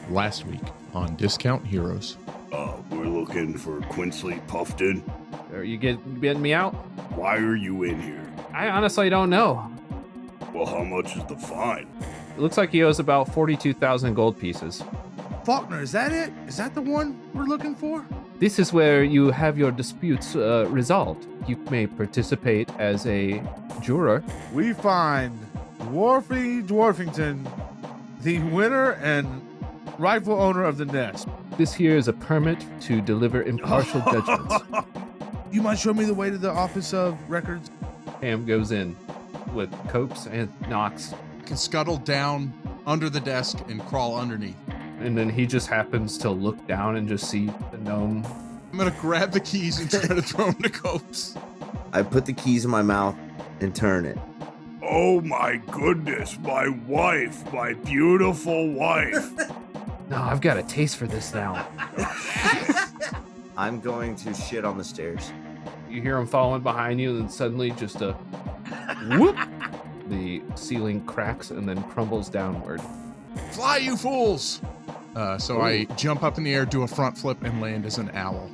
last week on Discount Heroes. We're looking for Quincy Puffton. Are you getting me out? Why are you in here? I honestly don't know. Well, how much is the fine? It looks like he owes about 42,000 gold pieces. Faulkner, is that it? Is that the one we're looking for? This is where you have your disputes resolved. You may participate as a juror. We find Dwarfington, the winner and rightful owner of the nest. This here is a permit to deliver impartial judgments. You might show me the way to the Office of Records? Ham goes in with Copes and Knox, Can scuttle down under the desk and crawl underneath. and then he just happens to look down and just see the gnome. I'm gonna grab the keys and try to throw them to Copes. I put the keys in my mouth and turn it. Oh my goodness, my wife, my beautiful wife. No, I've got a taste for this now. I'm going to shit on the stairs. You hear him falling behind you, and then suddenly just a whoop. The ceiling cracks and then crumbles downward. Fly, you fools! So I jump up in the air, do a front flip, and land as an owl.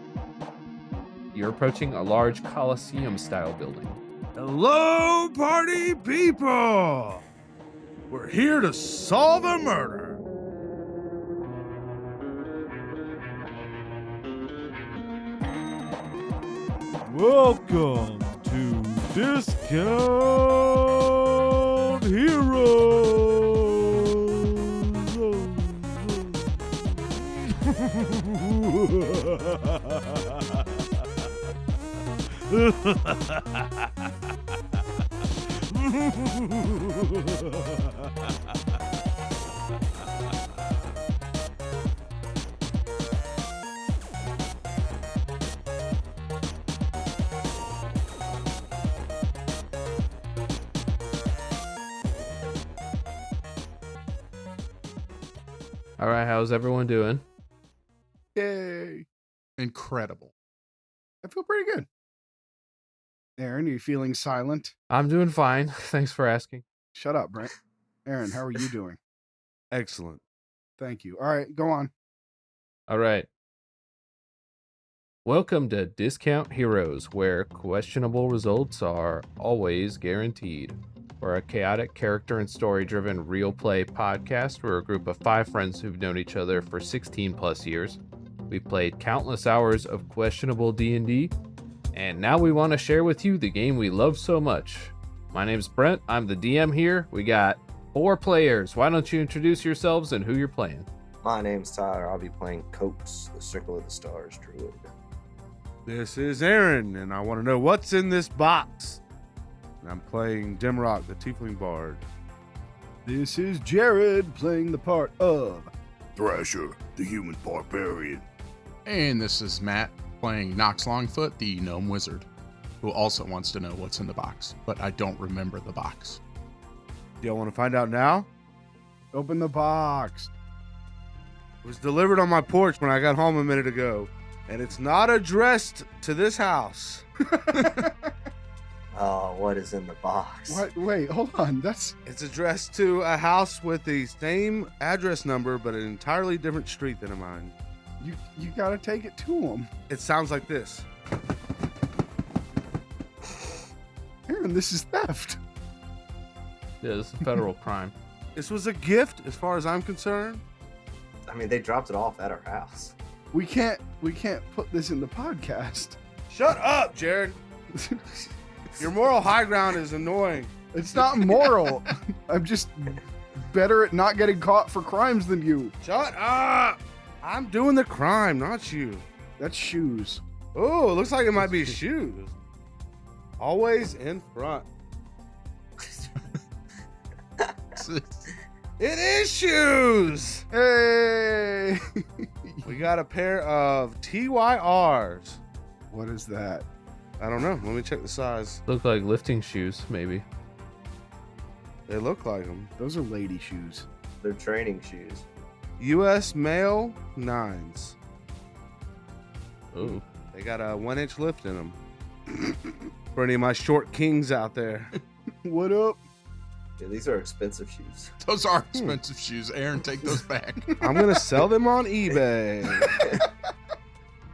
You're approaching a large Colosseum-style building. Hello, party people! We're here to solve a murder. Welcome to Discount All right, how's everyone doing? Yay. Incredible. I feel pretty good. Aaron, are you feeling silent? I'm doing fine. Thanks for asking. Shut up, Brent. Aaron, how are you doing? Excellent. Thank you. All right, go on. All right. Welcome to Discount Heroes, where questionable results are always guaranteed. We're a chaotic, character and story-driven real play podcast. We're a group of 5 friends who've known each other for 16 plus years. We've played countless hours of questionable D&D, and now we want to share with you the game we love so much. My name's Brent. I'm the DM here. We got 4 players. Why don't you introduce yourselves and who you're playing? My name's Tyler. I'll be playing Copes, the Circle of the Stars druid. This is Aaron, and I want to know what's in this box. And I'm playing Demirock, the Tiefling Bard. This is Jared playing the part of Thrasher, the human barbarian. And this is Matt playing Nox Longfoot, the gnome wizard, who also wants to know what's in the box, but I don't remember the box. Do y'all want to find out now? Open the Box. It was delivered on my porch when I got home a minute ago, and it's not addressed to this house. Oh, what is in the box? What? Wait, hold on. It's addressed to a house with the same address number, but an entirely different street than mine. You gotta take it to him. It sounds like this. Aaron, this is theft. Yeah, this is a federal crime. This was a gift, as far as I'm concerned. I mean, they dropped it off at our house. We can't put this in the podcast. Shut up, Jared. Your moral high ground is annoying. It's not moral. I'm just better at not getting caught for crimes than you. Shut up. I'm doing the crime, not you. That's shoes. Oh, it looks like it might be shoes. Always in front. It is shoes. Hey! We got a pair of TYRs. What is that? I don't know. Let me check the size. Look like lifting shoes, maybe. They look like them. Those are lady shoes. They're training shoes. U.S. male 9s. Oh. They got a 1-inch lift in them. For any of my short kings out there. What up? Yeah, these are expensive shoes. Those are expensive shoes. Aaron, take those back. I'm gonna sell them on eBay.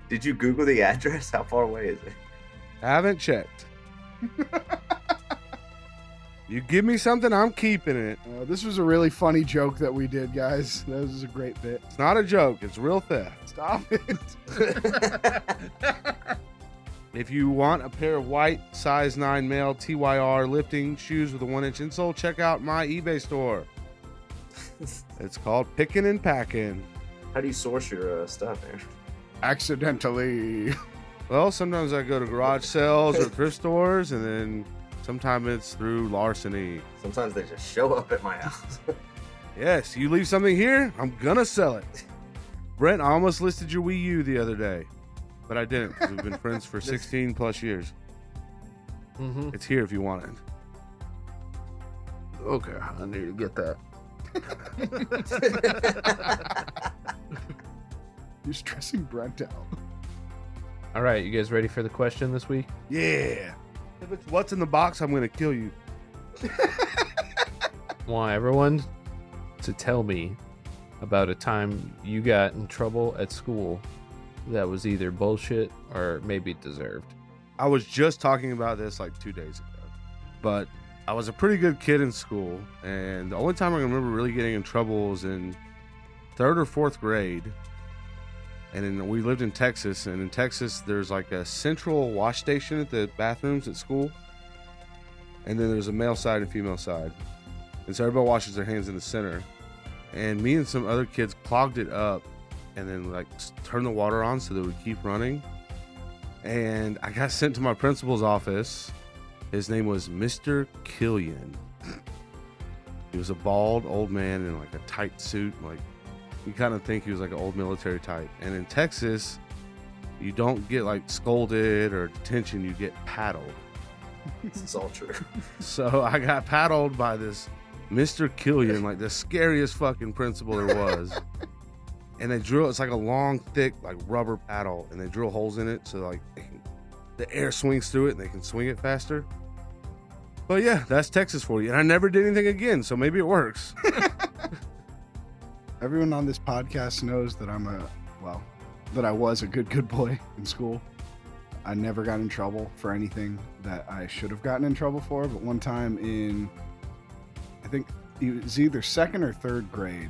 Did you Google the address? How far away is it? Haven't checked. You give me something, I'm keeping it. This was a really funny joke that we did, guys. That was a great bit. It's not a joke. It's real theft. Stop it. If you want a pair of white size 9 male TYR lifting shoes with a 1-inch insole, check out my eBay store. It's called Pickin' and Packin'. How do you source your stuff, man? Accidentally. Well, sometimes I go to garage sales or thrift stores, and then sometimes it's through larceny. Sometimes they just show up at my house. Yes, you leave something here, I'm gonna sell it. Brent, I almost listed your Wii U the other day, but I didn't. We've been friends for 16 plus years. Mm-hmm. It's here if you want it. Okay, I need to get that. You're stressing Brent out. All right, you guys ready for the question this week? Yeah. If it's what's in the box, I'm gonna kill you. Want everyone to tell me about a time you got in trouble at school that was either bullshit or maybe deserved. I was just talking about this like 2 days ago, but I was a pretty good kid in school, and the only time I remember really getting in trouble was in 3rd or 4th grade. And we lived in Texas, and in Texas there's like a central wash station at the bathrooms at school, and then there's a male side and female side, and so everybody washes their hands in the center. And me and some other kids clogged it up and then like turned the water on so that it would keep running. And I got sent to my principal's office. His name was Mr. Killian. He was a bald old man in like a tight suit. Like, you kind of think he was like an old military type. And in Texas, you don't get like scolded or detention, you get paddled. It's all true. So I got paddled by this Mr. Killian, like the scariest fucking principal there was. And they drill, it's like a long, thick, like rubber paddle, and they drill holes in it so like the air swings through it and they can swing it faster. But yeah, that's Texas for you. And I never did anything again, so maybe it works. Everyone on this podcast knows that that I was a good boy in school. I never got in trouble for anything that I should have gotten in trouble for, but one time in, I think it was either 2nd or 3rd grade,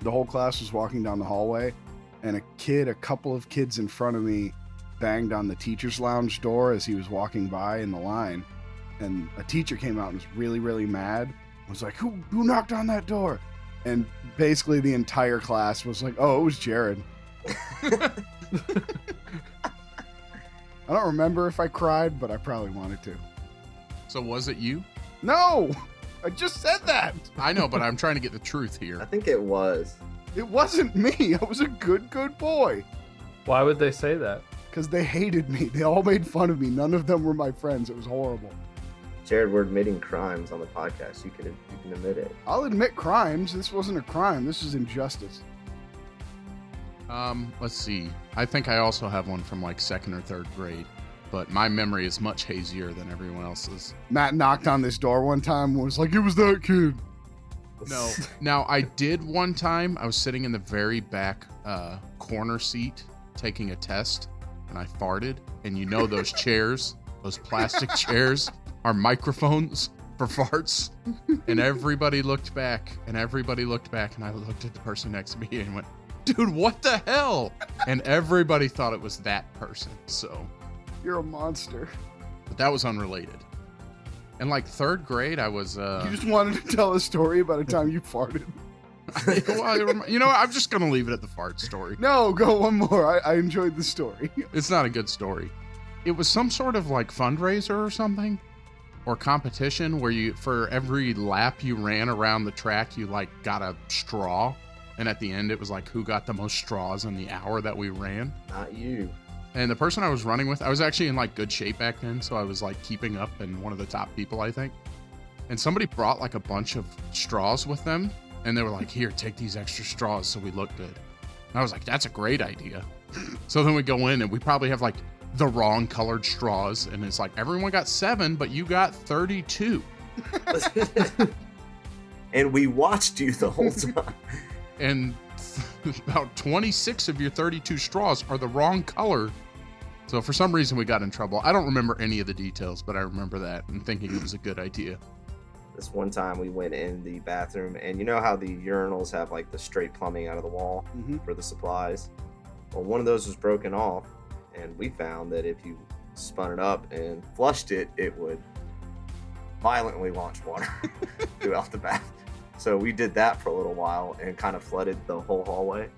the whole class was walking down the hallway, and a couple of kids in front of me banged on the teacher's lounge door as he was walking by in the line, and a teacher came out and was really, really mad. Was like, who knocked on that door? And basically the entire class was like, oh, it was Jared. I don't remember if I cried, but I probably wanted to. So was it you? No! I just said that! I know, but I'm trying to get the truth I here. think it was. It wasn't me. I was a good boy. Why would they say that? Because they hated me. They all made fun of me. None of them were my friends. It was horrible. Jared, we're admitting crimes on the podcast. You can admit it. I'll admit crimes. This wasn't a crime. This was injustice. Let's see. I think I also have one from like 2nd or 3rd grade, but my memory is much hazier than everyone else's. Matt knocked on this door one time and was like, it was that kid. No. Now, I did one time. I was sitting in the very back corner seat taking a test, and I farted. And you know those chairs, those plastic chairs, are microphones for farts. And everybody looked back, and I looked at the person next to me and went, dude, what the hell? And everybody thought it was that person. So, You're a monster. but that was unrelated. In like 3rd grade, I was. You just wanted to tell a story about a time you farted. Well, you know what? I'm just gonna leave it at the fart story. No, go one more. I enjoyed the story. It's not a good story. It was some sort of like fundraiser or something, or competition where you, for every lap you ran around the track, you like got a straw, and at the end it was like who got the most straws in the hour that we ran. Not you. And the person I was running with, I was actually in like good shape back then, so I was like keeping up and one of the top people, I think. And somebody brought like a bunch of straws with them, and they were like, here, take these extra straws so we look good. And I was like, that's a great idea. So then we go in and we probably have like the wrong colored straws, and it's like everyone got 7, but you got 32. And we watched you the whole time. And about 26 of your 32 straws are the wrong color. So for some reason we got in trouble. I don't remember any of the details, but I remember that and thinking it was a good idea. This one time we went in the bathroom, and you know how the urinals have like the straight plumbing out of the wall for the supplies? Well, one of those was broken off, and we found that if you spun it up and flushed it, it would violently launch water throughout the bath. So we did that for a little while and kind of flooded the whole hallway.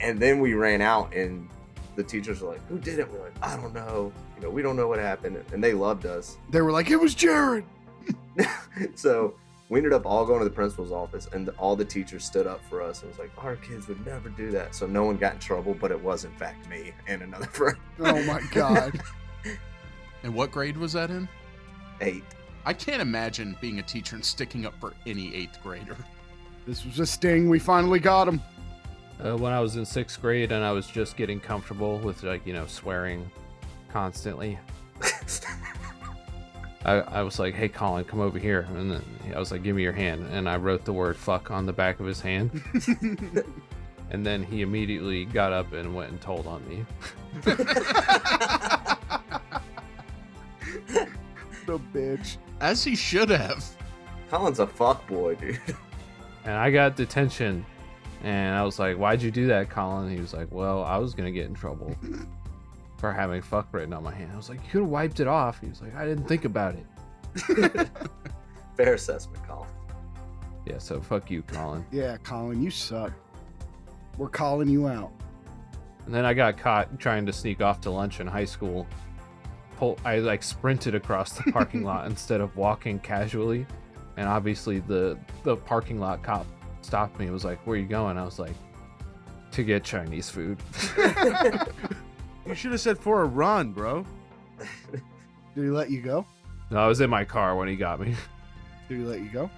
And then we ran out, and the teachers were like, "Who did it?" We're like, "I don't know. We don't know what happened." And they loved us. They were like, "It was Jared." So we ended up all going to the principal's office, and all the teachers stood up for us and was like, "Our kids would never do that." So no one got in trouble, but it was in fact me and another friend. Oh my God. And what grade was that in? 8. I can't imagine being a teacher and sticking up for any 8th grader. This was a sting. We finally got him. When I was in 6th grade and I was just getting comfortable with swearing constantly, I was like, "Hey Colin, come over here." And then I was like, "Give me your hand." And I wrote the word fuck on the back of his hand. And then he immediately got up and went and told on me. The bitch. As he should have. Colin's a fuckboy, dude. And I got detention. And I was like, "Why'd you do that, Colin?" He was like, "Well, I was going to get in trouble for having fuck written on my hand." I was like, "You could have wiped it off." He was like, "I didn't think about it." Fair assessment, Colin. Yeah, so fuck you, Colin. Yeah, Colin, you suck. We're calling you out. And then I got caught trying to sneak off to lunch in high school. I sprinted across the parking lot instead of walking casually. And obviously the parking lot cop stopped me and was like, "Where are you going?" I was like, "To get Chinese food." You should have said for a run, bro. Did he let you go? No, I was in my car when he got me. Did he let you go?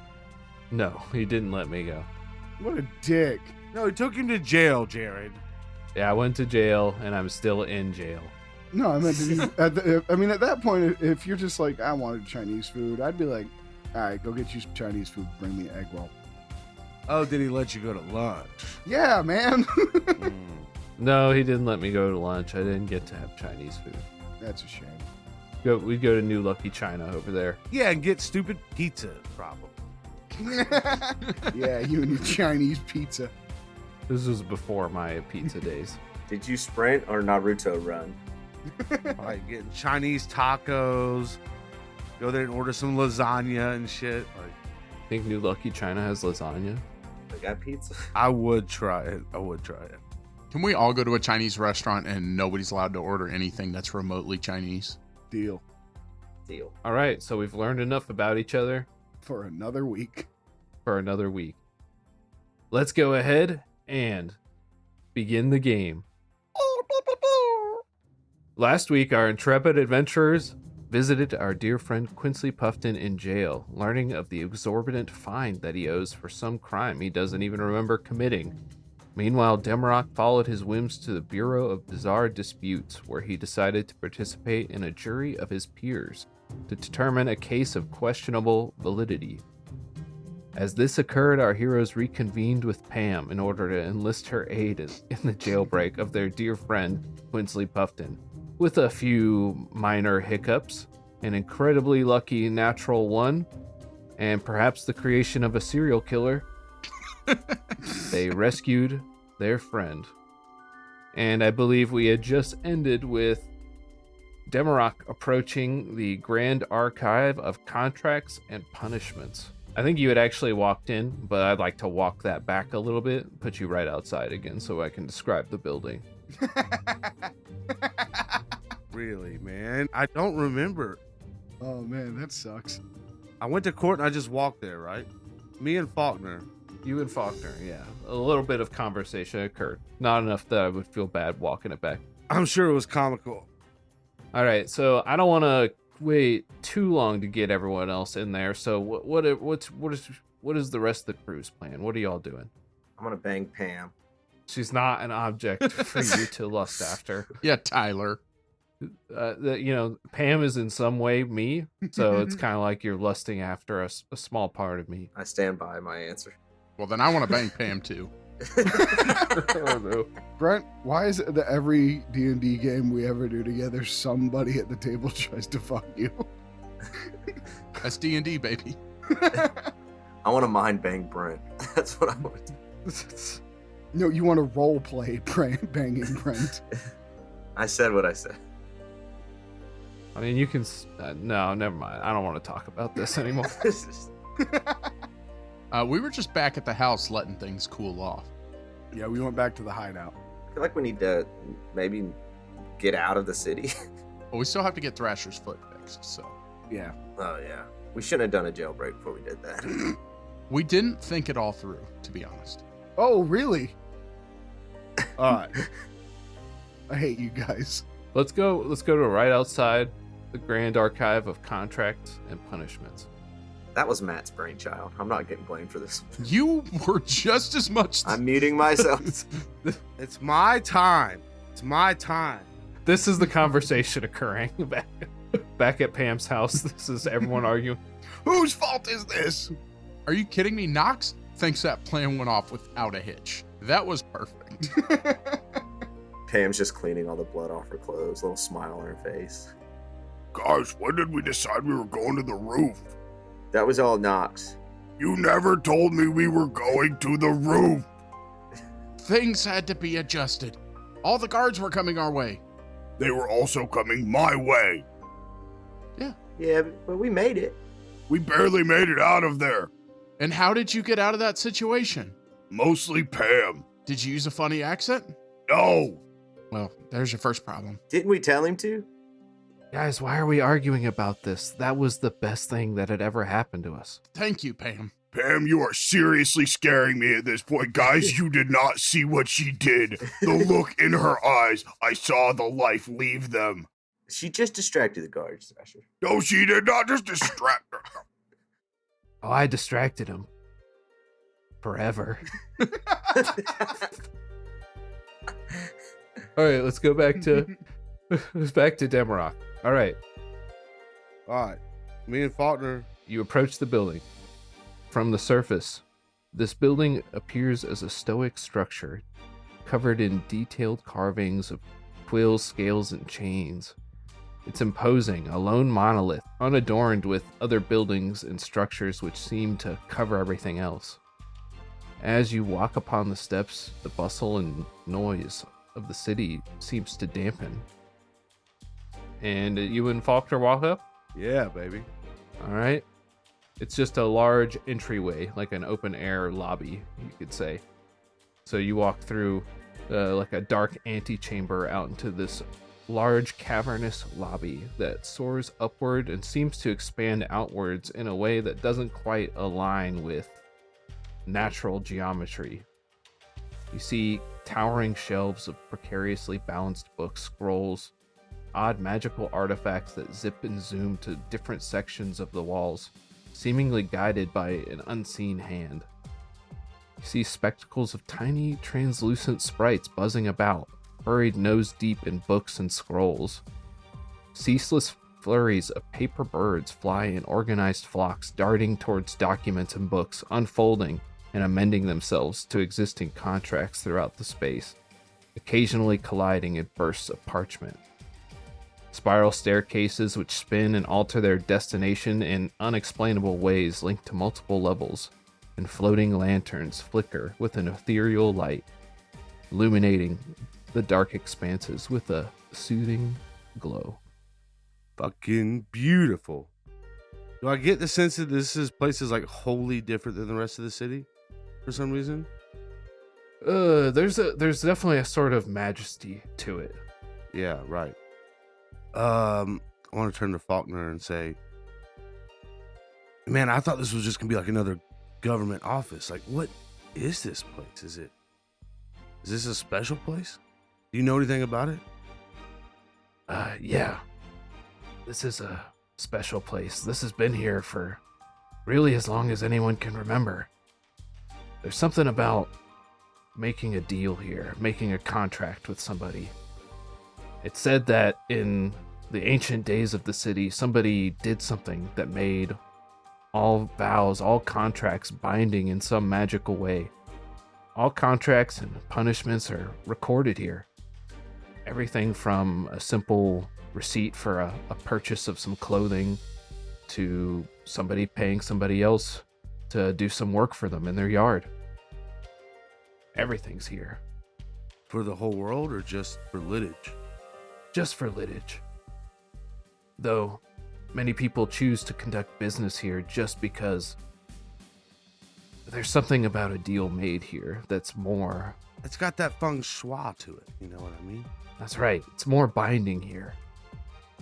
No, he didn't let me go. What a dick. No, he took him to jail, Jared. Yeah, I went to jail and I'm still in jail. No, I meant at that point, if you're just like, "I wanted Chinese food," I'd be like, "All right, go get you some Chinese food. Bring me an egg roll." Oh, did he let you go to lunch? Yeah, man. No, he didn't let me go to lunch. I didn't get to have Chinese food. That's a shame. We'd go to New Lucky China over there. Yeah, and get stupid pizza, probably. Yeah, you and your Chinese pizza. This was before my pizza days. Did you sprint or Naruto run? Like getting Chinese tacos, go there and order some lasagna and shit. Like, Think New Lucky China has lasagna? They got pizza. I would try it. Can we all go to a Chinese restaurant and nobody's allowed to order anything that's remotely Chinese? Deal. All right, so we've learned enough about each other For another week. for another week. Let's go ahead and begin the game. Last week, our intrepid adventurers visited our dear friend Quincy Puffton in jail, learning of the exorbitant fine that he owes for some crime he doesn't even remember committing. Meanwhile, Demirock followed his whims to the Bureau of Bizarre Disputes, where he decided to participate in a jury of his peers to determine a case of questionable validity. As this occurred, our heroes reconvened with Pam in order to enlist her aid in the jailbreak of their dear friend Quincy Puffton. With a few minor hiccups, an incredibly lucky natural one, and perhaps the creation of a serial killer, they rescued their friend. And I believe we had just ended with Demirock approaching the Grand Archive of Contracts and Punishments. I think you had actually walked in, but I'd like to walk that back a little bit, put you right outside again so I can describe the building. Really, man? I don't remember. Oh, man, that sucks. I went to court and I just walked there, right? Me and Faulkner. You and Faulkner, yeah. A little bit of conversation occurred. Not enough that I would feel bad walking it back. I'm sure it was comical. All right, so I don't want to wait too long to get everyone else in there. So what is the rest of the crew's plan? What are y'all doing? I'm gonna bang Pam. She's not an object for you to lust after. Yeah, Tyler. Pam is in some way me, so it's kind of like you're lusting after a small part of me. I stand by my answer. Well, then I want to bang Pam too. Oh, no. Brent, why is it that every D&D game we ever do together, somebody at the table tries to fuck you? That's D&D, baby. I want to mind bang Brent. That's what I want. No, you want to role play banging Brent. I said what I said. I mean, you can. No, never mind. I don't want to talk about this anymore. We were just back at the house letting things cool off. Yeah, we went back to the hideout. I feel like we need to maybe get out of the city. But we still have to get Thrasher's foot fixed, so. Yeah. Oh, yeah. We shouldn't have done a jailbreak before we did that. We didn't think it all through, to be honest. Oh, really? All right. I hate you guys. Let's go to right outside the Grand Archive of Contracts and Punishments. That was Matt's brainchild. I'm not getting blamed for this. You were just as much. I'm muting myself. It's my time. It's my time. This is the conversation occurring back at Pam's house. This is everyone arguing. Whose fault is this? Are you kidding me? Knox thinks that plan went off without a hitch. That was perfect. Pam's just cleaning all the blood off her clothes. Little smile on her face. Guys, when did we decide we were going to the roof? That was all Knox. You never told me we were going to the roof. Things had to be adjusted. All the guards were coming our way. They were also coming my way. Yeah, but we made it. We barely made it out of there. And how did you get out of that situation? Mostly Pam. Did you use a funny accent? No. Well, there's your first problem. Didn't we tell him to? Guys, why are we arguing about this? That was the best thing that had ever happened to us. Thank you, Pam. Pam, you are seriously scaring me at this point. Guys, you did not see what she did. The look in her eyes. I saw the life leave them. She just distracted the guards, Thrasher. No, she did not just distract her. Oh, I distracted him. Forever. All right, let's go back to Demirock. All right. All right. Me and Faulkner. You approach the building. From the surface, this building appears as a stoic structure, covered in detailed carvings of quills, scales, and chains. It's imposing, a lone monolith, unadorned with other buildings and structures which seem to cover everything else. As you walk upon the steps, the bustle and noise of the city seems to dampen. And you and Faulkner walk up? Yeah, baby. All right. It's just a large entryway, like an open air lobby, you could say. So you walk through like a dark antechamber out into this large cavernous lobby that soars upward and seems to expand outwards in a way that doesn't quite align with natural geometry. You see towering shelves of precariously balanced books, scrolls, odd magical artifacts that zip and zoom to different sections of the walls, seemingly guided by an unseen hand. You see spectacles of tiny, translucent sprites buzzing about, buried nose deep in books and scrolls. Ceaseless flurries of paper birds fly in organized flocks, darting towards documents and books, unfolding and amending themselves to existing contracts throughout the space, occasionally colliding in bursts of parchment. Spiral staircases which spin and alter their destination in unexplainable ways linked to multiple levels, and floating lanterns flicker with an ethereal light, illuminating the dark expanses with a soothing glow. Fucking beautiful. Do I get the sense that place is like wholly different than the rest of the city for some reason? There's definitely a sort of majesty to it. Yeah, right. I want to turn to Faulkner and say, man, I thought this was just gonna be like another government office. Like, what is this place? Is this a special place? Do you know anything about it? Yeah. This is a special place. This has been here for really as long as anyone can remember. There's something about making a deal here, making a contract with somebody. It said that in the ancient days of the city, somebody did something that made all vows, all contracts binding in some magical way. All contracts and punishments are recorded here. Everything from a simple receipt for a purchase of some clothing to somebody paying somebody else to do some work for them in their yard. Everything's here. For the whole world or just for Lidditch? Just for Lidditch. Though many people choose to conduct business here just because there's something about a deal made here that's more... It's got that feng shui to it, you know what I mean? That's right, it's more binding here.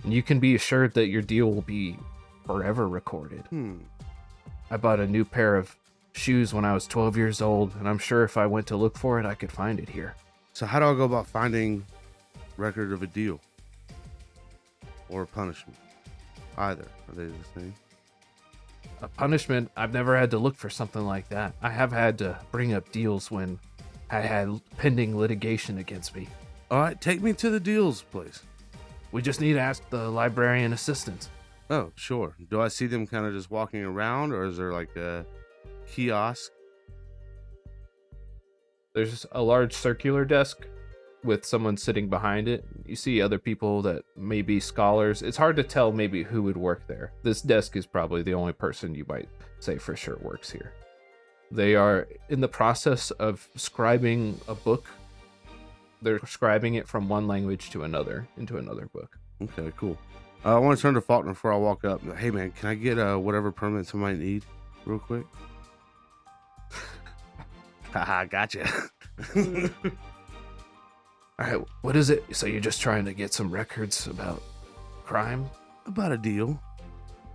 And you can be assured that your deal will be forever recorded. I bought a new pair of shoes when I was 12 years old, and I'm sure if I went to look for it, I could find it here. So how do I go about finding record of a deal? Or a punishment? Either. Are they the same? A punishment, I've never had to look for something like that. I have had to bring up deals when I had pending litigation against me. All right, take me to the deals place. We just need to ask the librarian assistant. Oh, sure. Do I see them kind of just walking around, or is there like a kiosk? There's a large circular desk with someone sitting behind it. You see other people that may be scholars. It's hard to tell maybe who would work there. This desk is probably the only person you might say for sure works here. They are in the process of scribing a book. They're scribing it from one language to another into another book. Okay, cool. I want to turn to Faulkner before I walk up. Hey, man, can I get whatever permits I might need real quick? Haha, gotcha. All right, what is it? So you're just trying to get some records about crime? About a deal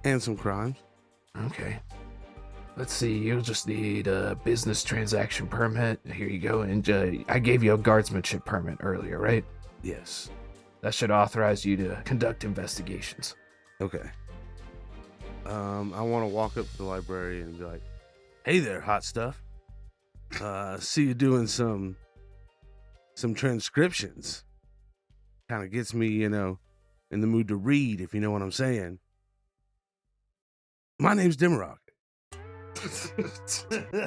and some crimes. Okay. Let's see, you'll just need a business transaction permit. Here you go. And I gave you a guardsmanship permit earlier, right? Yes. That should authorize you to conduct investigations. Okay. I want to walk up to the library and be like, hey there, hot stuff. See you doing some transcriptions. Kind of gets me, in the mood to read, if you know what I'm saying. My name's Demirock.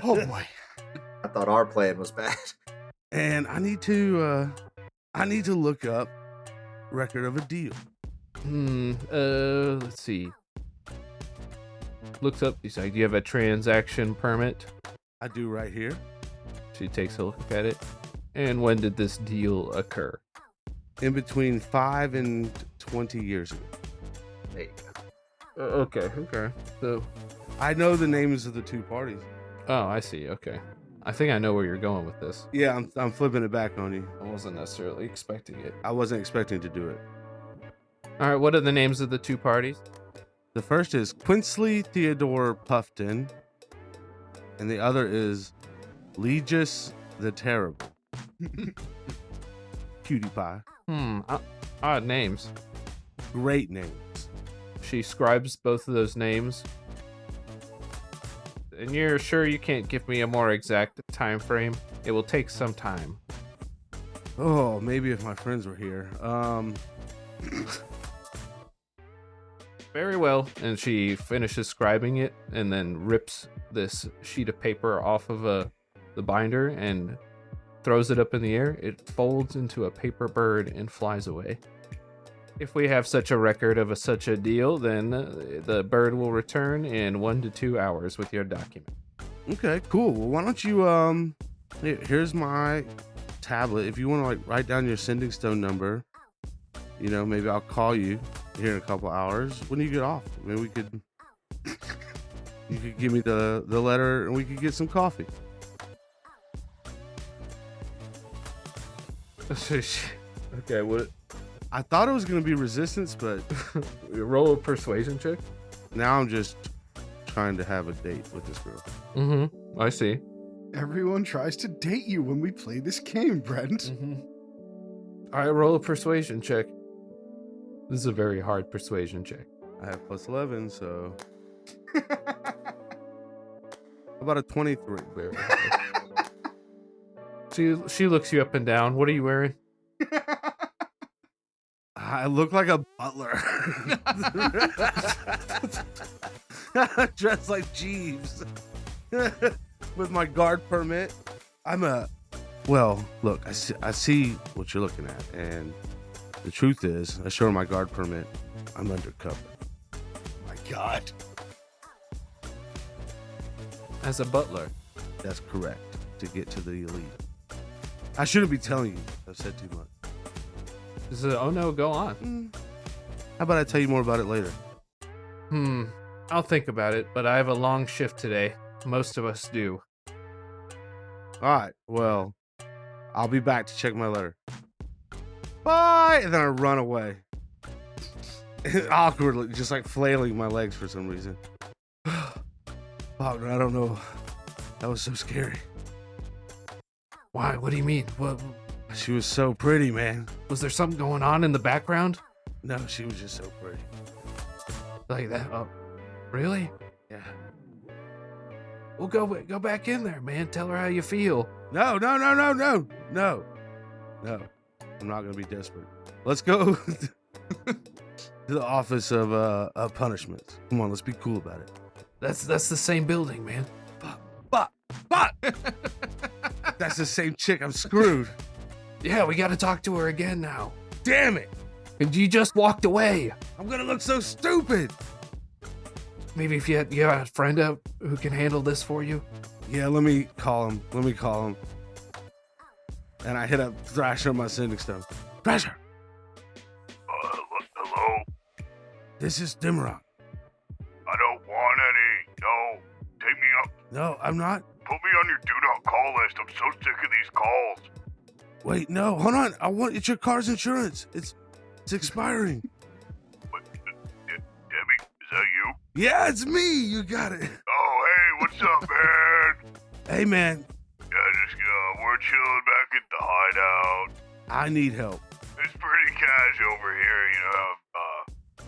Oh boy. I thought our plan was bad. And I need to look up record of a deal. Let's see. Looks up, he's like, do you have a transaction permit? I do right here. She takes a look at it. And when did this deal occur? In between 5 and 20 years ago. There you go. Okay. So, I know the names of the two parties. oh, I see. Okay. I think I know where you're going with this. Yeah, I'm flipping it back on you. I wasn't necessarily expecting it. I wasn't expecting to do it. All right, what are the names of the two parties? The first is Quinsley Theodore Puffton, and the other is Legis the Terrible. Cutie pie. Odd names. Great names. She scribes both of those names. And you're sure you can't give me a more exact time frame? It will take some time. Oh, maybe if my friends were here. Very well. And she finishes scribing it and then rips this sheet of paper off of the binder and throws it up in the air. It folds into a paper bird and flies away. If we have such a record of such a deal, then the bird will return in 1 to 2 hours with your document. Okay, cool. Well, why don't you, here's my tablet. If you want to, write down your sending stone number, maybe I'll call you here in a couple hours. When do you get off? Maybe you could give me the letter and we could get some coffee. Okay, what? I thought it was going to be resistance, but Roll a persuasion check. now I'm just trying to have a date with this girl. I see. Everyone tries to date you when we play this game, Brent. All right, roll a persuasion check. This is a very hard persuasion check. I have plus 11, so about a 23. Very hard. She looks you up and down. What are you wearing? I look like a butler. Dressed like Jeeves. With my guard permit. Well, look, I see what you're looking at. And the truth is, I show her my guard permit. I'm undercover. My God. As a butler. That's correct. To get to the elite. I shouldn't be telling you. I've said too much. Oh no, go on. How about I tell you more about it later? I'll think about it, but I have a long shift today. Most of us do. All right. Well, I'll be back to check my letter. Bye. And then I run away. Awkwardly, just like flailing my legs for some reason. Wagner, I don't know. That was so scary. Why? What do you mean? What? She was so pretty, man. Was there something going on in the background? No, she was just so pretty. Like that? Oh, really? Yeah. Well, go back in there, man. Tell her how you feel. No. I'm not gonna be desperate. Let's go to the office of punishments. Come on, let's be cool about it. That's the same building, man. But that's the same chick. I'm screwed. Yeah, we got to talk to her again now. Damn it! And you just walked away. I'm gonna look so stupid. Maybe if you have a friend out who can handle this for you. Yeah, let me call him. And I hit up Thrasher on my sending stone. Thrasher! Hello? This is Demirock. I don't want any. No. Take me up. No, I'm not. Put me on your do not call list. I'm so sick of these calls. Wait, no, hold on. It's your car's insurance. It's expiring. Debbie, is that you? Yeah, it's me. You got it. Oh, hey, what's up, man? Hey, man. Yeah, we're chilling back at the hideout. I need help. It's pretty cash over here, you know.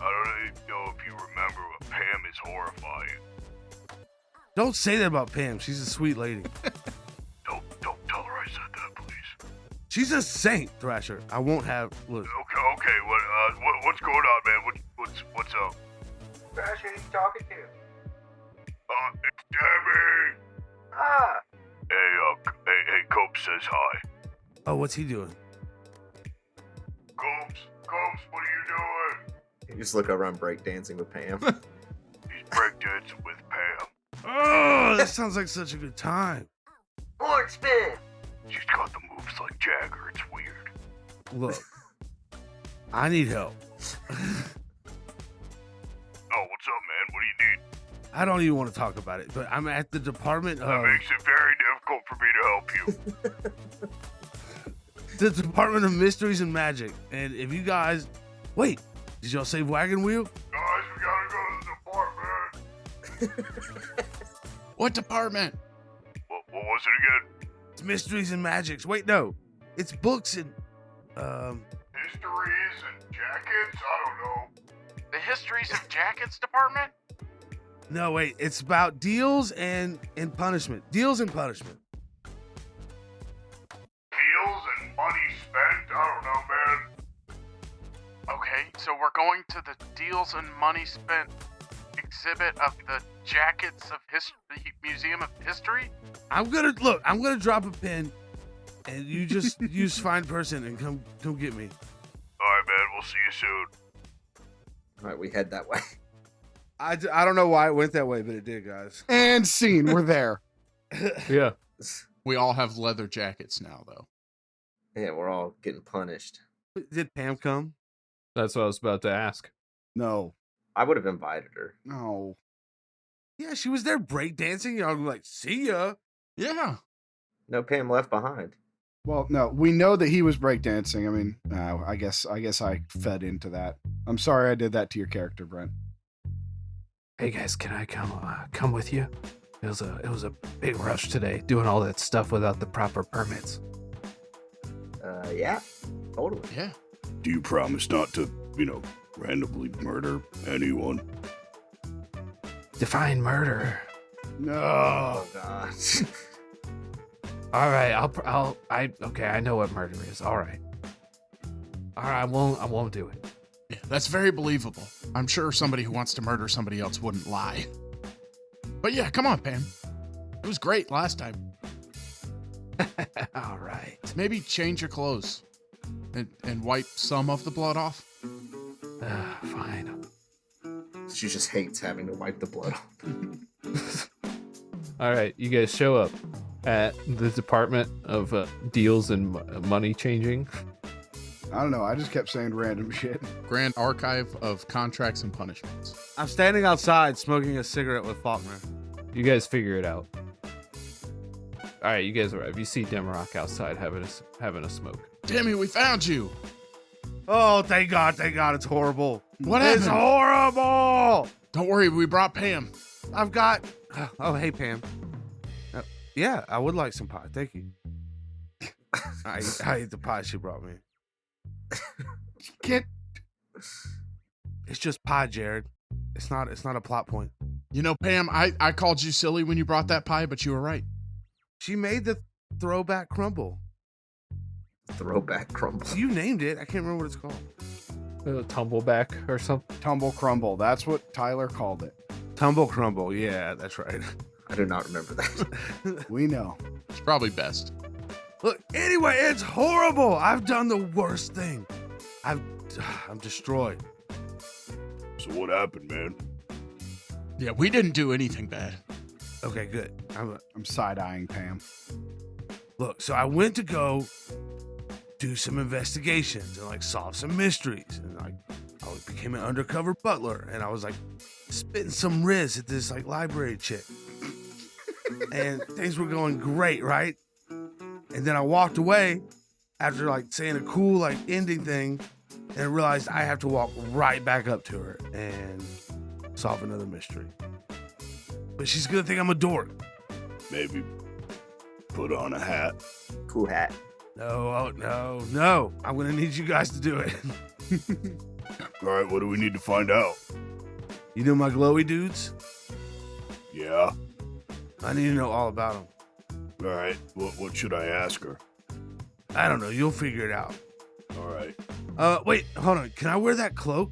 I don't even know if you remember, but Pam is horrifying. Don't say that about Pam. She's a sweet lady. Don't tell her I said that, please. She's a saint, Thrasher. I won't have. Look. Okay. What's going on, man? What's up? Thrasher, who's talking to? It's Debbie. Ah. Hey, Cope says hi. Oh, what's he doing? Copes, what are you doing? You just look over on breakdancing with Pam. He's breakdancing with Pam. Oh, that sounds like such a good time. Orange spin. She's got the moves like Jagger. It's weird. Look, I need help. Oh, what's up, man? What do you need? I don't even want to talk about it, but I'm at the department of... That makes it very difficult for me to help you. the Department of Mysteries and Magic. And if you guys... Wait, did y'all save Wagon Wheel? Guys, we gotta go to the department. What department? What was it again? It's Mysteries and Magics. Wait, no. It's books and... Histories and jackets? I don't know. The Histories of Jackets department? No, wait. It's about deals and punishment. Deals and punishment. Deals and money spent? I don't know, man. Okay, so we're going to the Deals and Money Spent exhibit of the Jackets of the Museum of History? I'm gonna drop a pin, and you just use find person and come get me. All right, man. We'll see you soon. All right, we head that way. I don't know why it went that way, but it did, guys. And scene. We're there. Yeah. We all have leather jackets now, though. Yeah, we're all getting punished. Did Pam come? That's what I was about to ask. No. I would have invited her. No. Yeah, she was there breakdancing. Y'all were like, see ya. Yeah. No Pam left behind. Well, no. We know that he was breakdancing. I mean, I guess I fed into that. I'm sorry I did that to your character, Brent. Hey guys, can I come with you? It was a big rush today, doing all that stuff without the proper permits. Yeah, totally. Yeah. Do you promise not to, randomly murder anyone? Define murder. No. Oh God. All right, okay, I know what murder is. All right, I won't do it. That's very believable. I'm sure somebody who wants to murder somebody else wouldn't lie. But yeah, come on, Pam. It was great last time. All right. Maybe change your clothes and wipe some of the blood off. Fine. She just hates having to wipe the blood off. All right, you guys show up at the Department of Deals and Money Changing. I don't know. I just kept saying random shit. Grand Archive of Contracts and Punishments. I'm standing outside smoking a cigarette with Faulkner. You guys figure it out. All right, you guys arrive. You see Demirock outside having a smoke. Demi, we found you. Oh, thank God, it's horrible. What It's happened? horrible. Don't worry, we brought Pam. I've got. Oh, hey, Pam. Yeah, I would like some pie. Thank you. I ate the pie she brought me. Get. It's just pie, Jared. It's not a plot point. You know, Pam, I called you silly when you brought that pie, but you were right. She made the throwback crumble. Throwback crumble. You named it. I can't remember what it's called. Tumbleback or something. Tumble crumble. That's what Tyler called it. Tumble crumble. Yeah, that's right. I do not remember that. We know. It's probably best. Look, anyway, it's horrible. I've done the worst thing. I'm destroyed. So what happened, man? Yeah, we didn't do anything bad. Okay, good. I'm side-eyeing Pam. Look, so I went to go do some investigations and like solve some mysteries, and I became an undercover butler, and I was like spitting some riz at this like library chick, and things were going great, right? And then I walked away after like saying a cool like ending thing, and I realized I have to walk right back up to her and solve another mystery. But she's gonna think I'm a dork. Maybe put on a hat. Cool hat. No. I'm gonna need you guys to do it. All right, what do we need to find out? You know my glowy dudes? Yeah. I need to know all about them. All right. What should I ask her? I don't know. You'll figure it out. All right. Wait, hold on. Can I wear that cloak?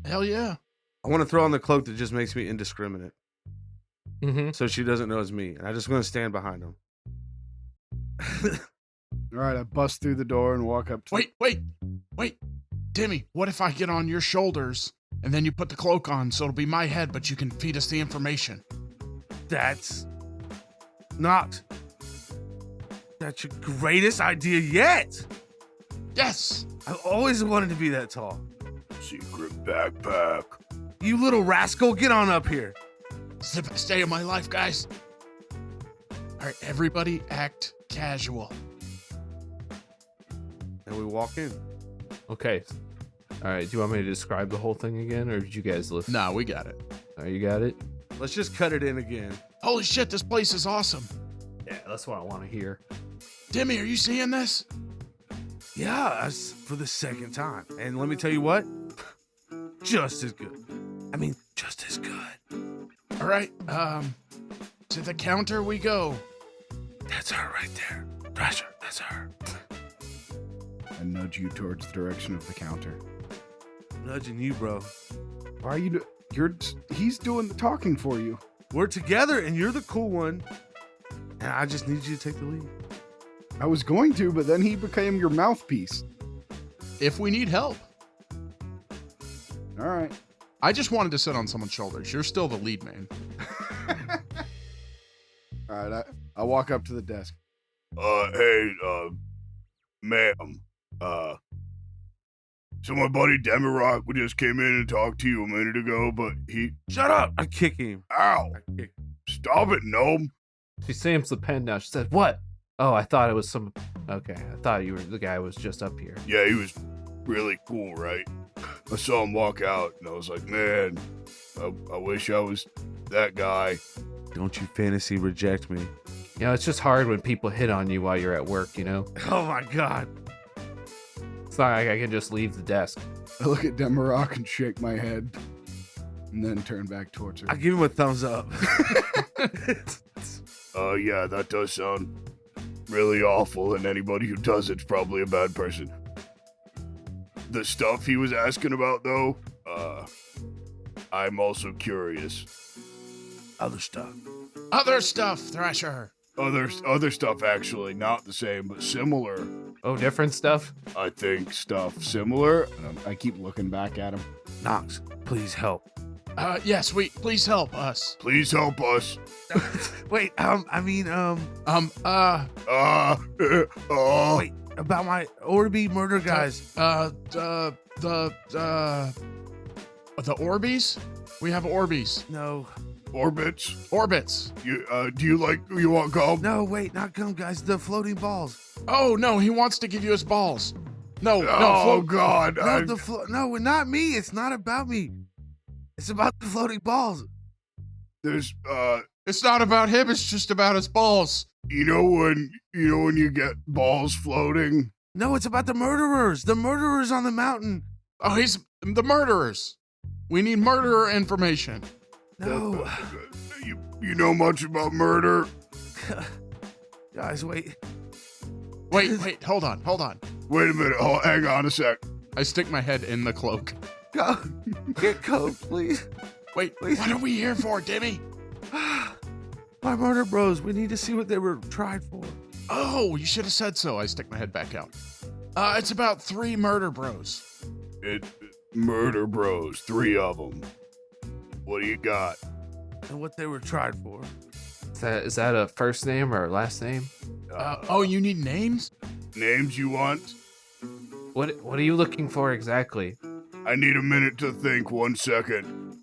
Hell yeah. I want to throw on the cloak that just makes me indiscriminate. Mm-hmm. So she doesn't know it's me. And I just want to stand behind him. All right, I bust through the door and walk up to Wait. Demi, what if I get on your shoulders and then you put the cloak on so it'll be my head, but you can feed us the information? That's your greatest idea yet. Yes. I've always wanted to be that tall. Secret backpack. You little rascal, get on up here. It's the best day of my life, guys. All right, everybody act casual. And we walk in. Okay. All right. Do you want me to describe the whole thing again, or did you guys listen? Nah, we got it. Oh, you got it? Let's just cut it in again. Holy shit, this place is awesome. Yeah, that's what I want to hear. Demi, are you seeing this? Yeah, for the second time. And let me tell you what, just as good. I mean, just as good. All right, to the counter we go. That's her right there. Thrasher, that's her. and nudge you towards the direction of the counter. Nudging you, bro. Why are you? He's doing the talking for you. We're together and you're the cool one. And I just need you to take the lead. I was going to, but then he became your mouthpiece. If we need help. All right. I just wanted to sit on someone's shoulders. You're still the lead man. All right. I walk up to the desk. Hey, ma'am. So my buddy Demirock, we just came in and talked to you a minute ago, but he... Shut up! I kick him. Ow! Stop it, gnome! She slams the pen down. She says, "What? Oh, I thought it was some... Okay, I thought you were the guy who was just up here." Yeah, he was really cool, right? I saw him walk out, and I was like, man, I wish I was that guy. Don't you fantasy reject me. You know, it's just hard when people hit on you while you're at work, you know? Oh my god. It's not like I can just leave the desk. I look at Demirock and shake my head, and then turn back towards her. I give him a thumbs up. Yeah, that does sound really awful, and anybody who does it's probably a bad person. The stuff he was asking about, though, I'm also curious. Other stuff. Other stuff, Thrasher. Other stuff, actually, not the same, but similar. Oh, different stuff? I think stuff similar. I keep looking back at him. Knox, please help. Yes, please help us. Please help us. Wait, Wait, wait, about my Orby murder guys. the Orbeez? We have Orbeez. No, Orbits. Orbits. You want gum? no, wait, not gum guys, the floating balls. Oh, no, he wants to give you his balls. No, Oh, God. No, not me. It's not about me. It's about the floating balls. There's, it's not about him, it's just about his balls. you know when you get balls floating? No, it's about the murderers. The murderers on the mountain. Oh, he's the murderers. We need murderer information. No. You know much about murder? Guys, wait. Wait, hold on. Wait a minute. Hang on a sec. I stick my head in the cloak. Go. Get coke, please. Wait, Please. what are we here for, Demi? My murder bros. We need to see what they were tried for. Oh, you should have said so. I stick my head back out. It's about 3 murder bros. Murder bros, 3 of them. What do you got? And what they were tried for. Is that a first name or a last name? Oh, you need names? Names you want? What are you looking for exactly? I need a minute to think. 1 second.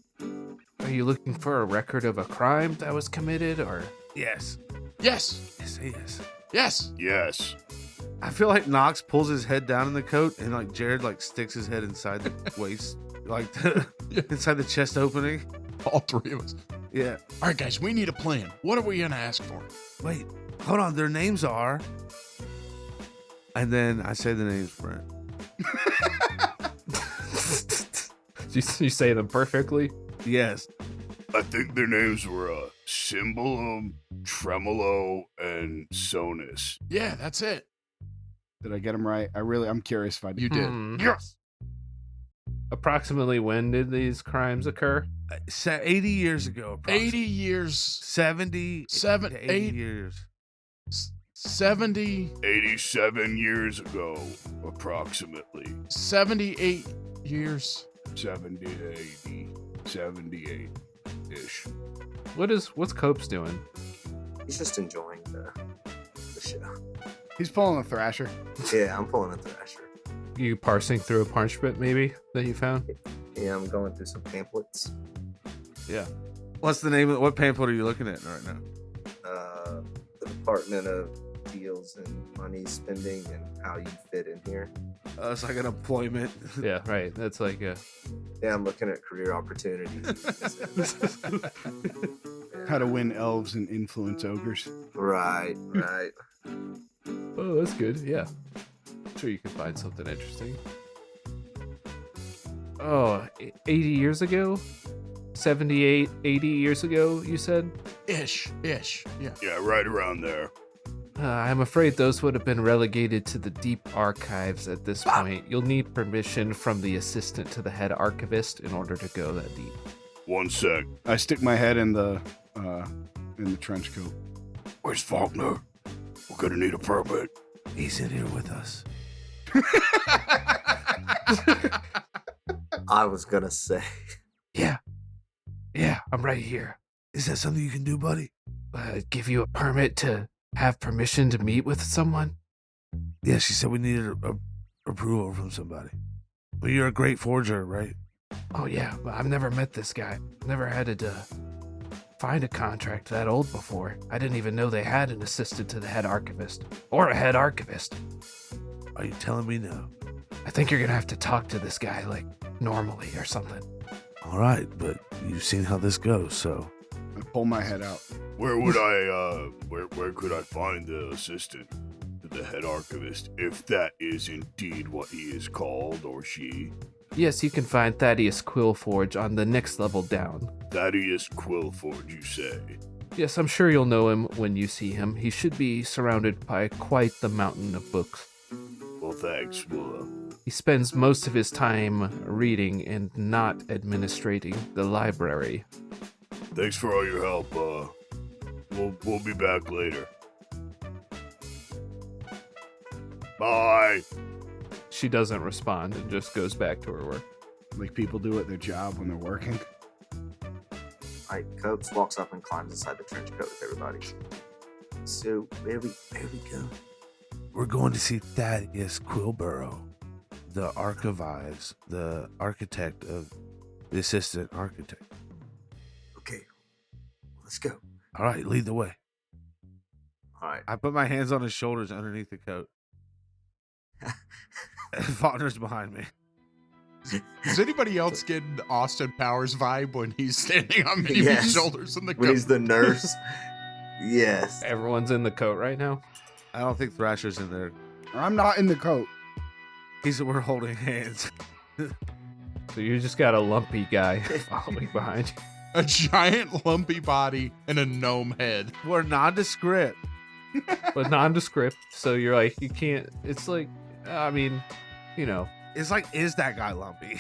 Are you looking for a record of a crime that was committed, or? Yes. Yes. Yes. Yes. I feel like Knox pulls his head down in the coat, and like Jared like sticks his head inside the waist, like inside the chest opening. All 3 of us. Yeah. All right, guys, we need a plan. What are we going to ask for? Wait. Hold on. Their names are. And then I say the names, Brent. You say them perfectly? Yes. I think their names were Cymbalum, Tremolo, and Sonus. Yeah, that's it. Did I get him right? I'm curious if I did. You did. Yes. Approximately when did these crimes occur? 80 years ago. 80 years. 70. 80 years. 70. 87 years ago, approximately. 78 years. 70 to 80. 78-ish. What's Copes doing? He's just enjoying the show. He's pulling a Thrasher. Yeah, I'm pulling a Thrasher. You parsing through a parchment maybe that you found? Yeah, I'm going through some pamphlets. Yeah. What's the name of what pamphlet are you looking at right now? The Department of Deals and Money Spending and how you fit in here. It's like an employment. Yeah, right. That's like a. Yeah, I'm looking at career opportunities. How to win elves and influence ogres. Right. Oh, that's good. Yeah. I'm sure you can find something interesting. Oh, 80 years ago? 78, 80 years ago, you said? Ish. Yeah. Yeah, right around there. I'm afraid those would have been relegated to the deep archives at this point. You'll need permission from the assistant to the head archivist in order to go that deep. 1 sec. I stick my head in the trench coat. Where's Faulkner? We're gonna need a permit. He's in here with us. I was gonna say. Yeah, I'm right here. Is that something you can do, buddy? Give you a permit to have permission to meet with someone? Yeah, she said we needed approval from somebody. Well, you're a great forger, right? Oh yeah, but I've never met this guy. Never had to find a contract that old before. I didn't even know they had an assistant to the head archivist. Or a head archivist. Are you telling me no? I think you're gonna have to talk to this guy, like, normally or something. All right, but you've seen how this goes, so. I pull my head out. Where would I, where could I find the assistant to the head archivist, if that is indeed what he is called, or she? Yes, you can find Thaddeus Quillforge on the next level down. Thaddeus Quillforge, you say? Yes, I'm sure you'll know him when you see him. He should be surrounded by quite the mountain of books. Well, thanks. He spends most of his time reading and not administrating the library. Thanks for all your help. We'll be back later. Bye. She doesn't respond and just goes back to her work. Like people do at their job when they're working. Alright, Copes walks up and climbs inside the trench coat with everybody. So where we go? We're going to see Thaddeus Quilborough, the archivize, the architect of the assistant architect. Okay, let's go. All right, lead the way. Alright. I put my hands on his shoulders underneath the coat. And Faulkner's behind me. Does anybody else get the Austin Powers vibe when he's standing on Minnie's Yes. shoulders in the When coat? he's the nurse. Yes. Everyone's in the coat right now. I don't think Thrasher's in there. I'm not in the coat. We're holding hands. So you just got a lumpy guy following behind you. A giant lumpy body and a gnome head. We're nondescript. But nondescript, so you're like, you can't, it's like, I mean, you know. It's like, is that guy lumpy?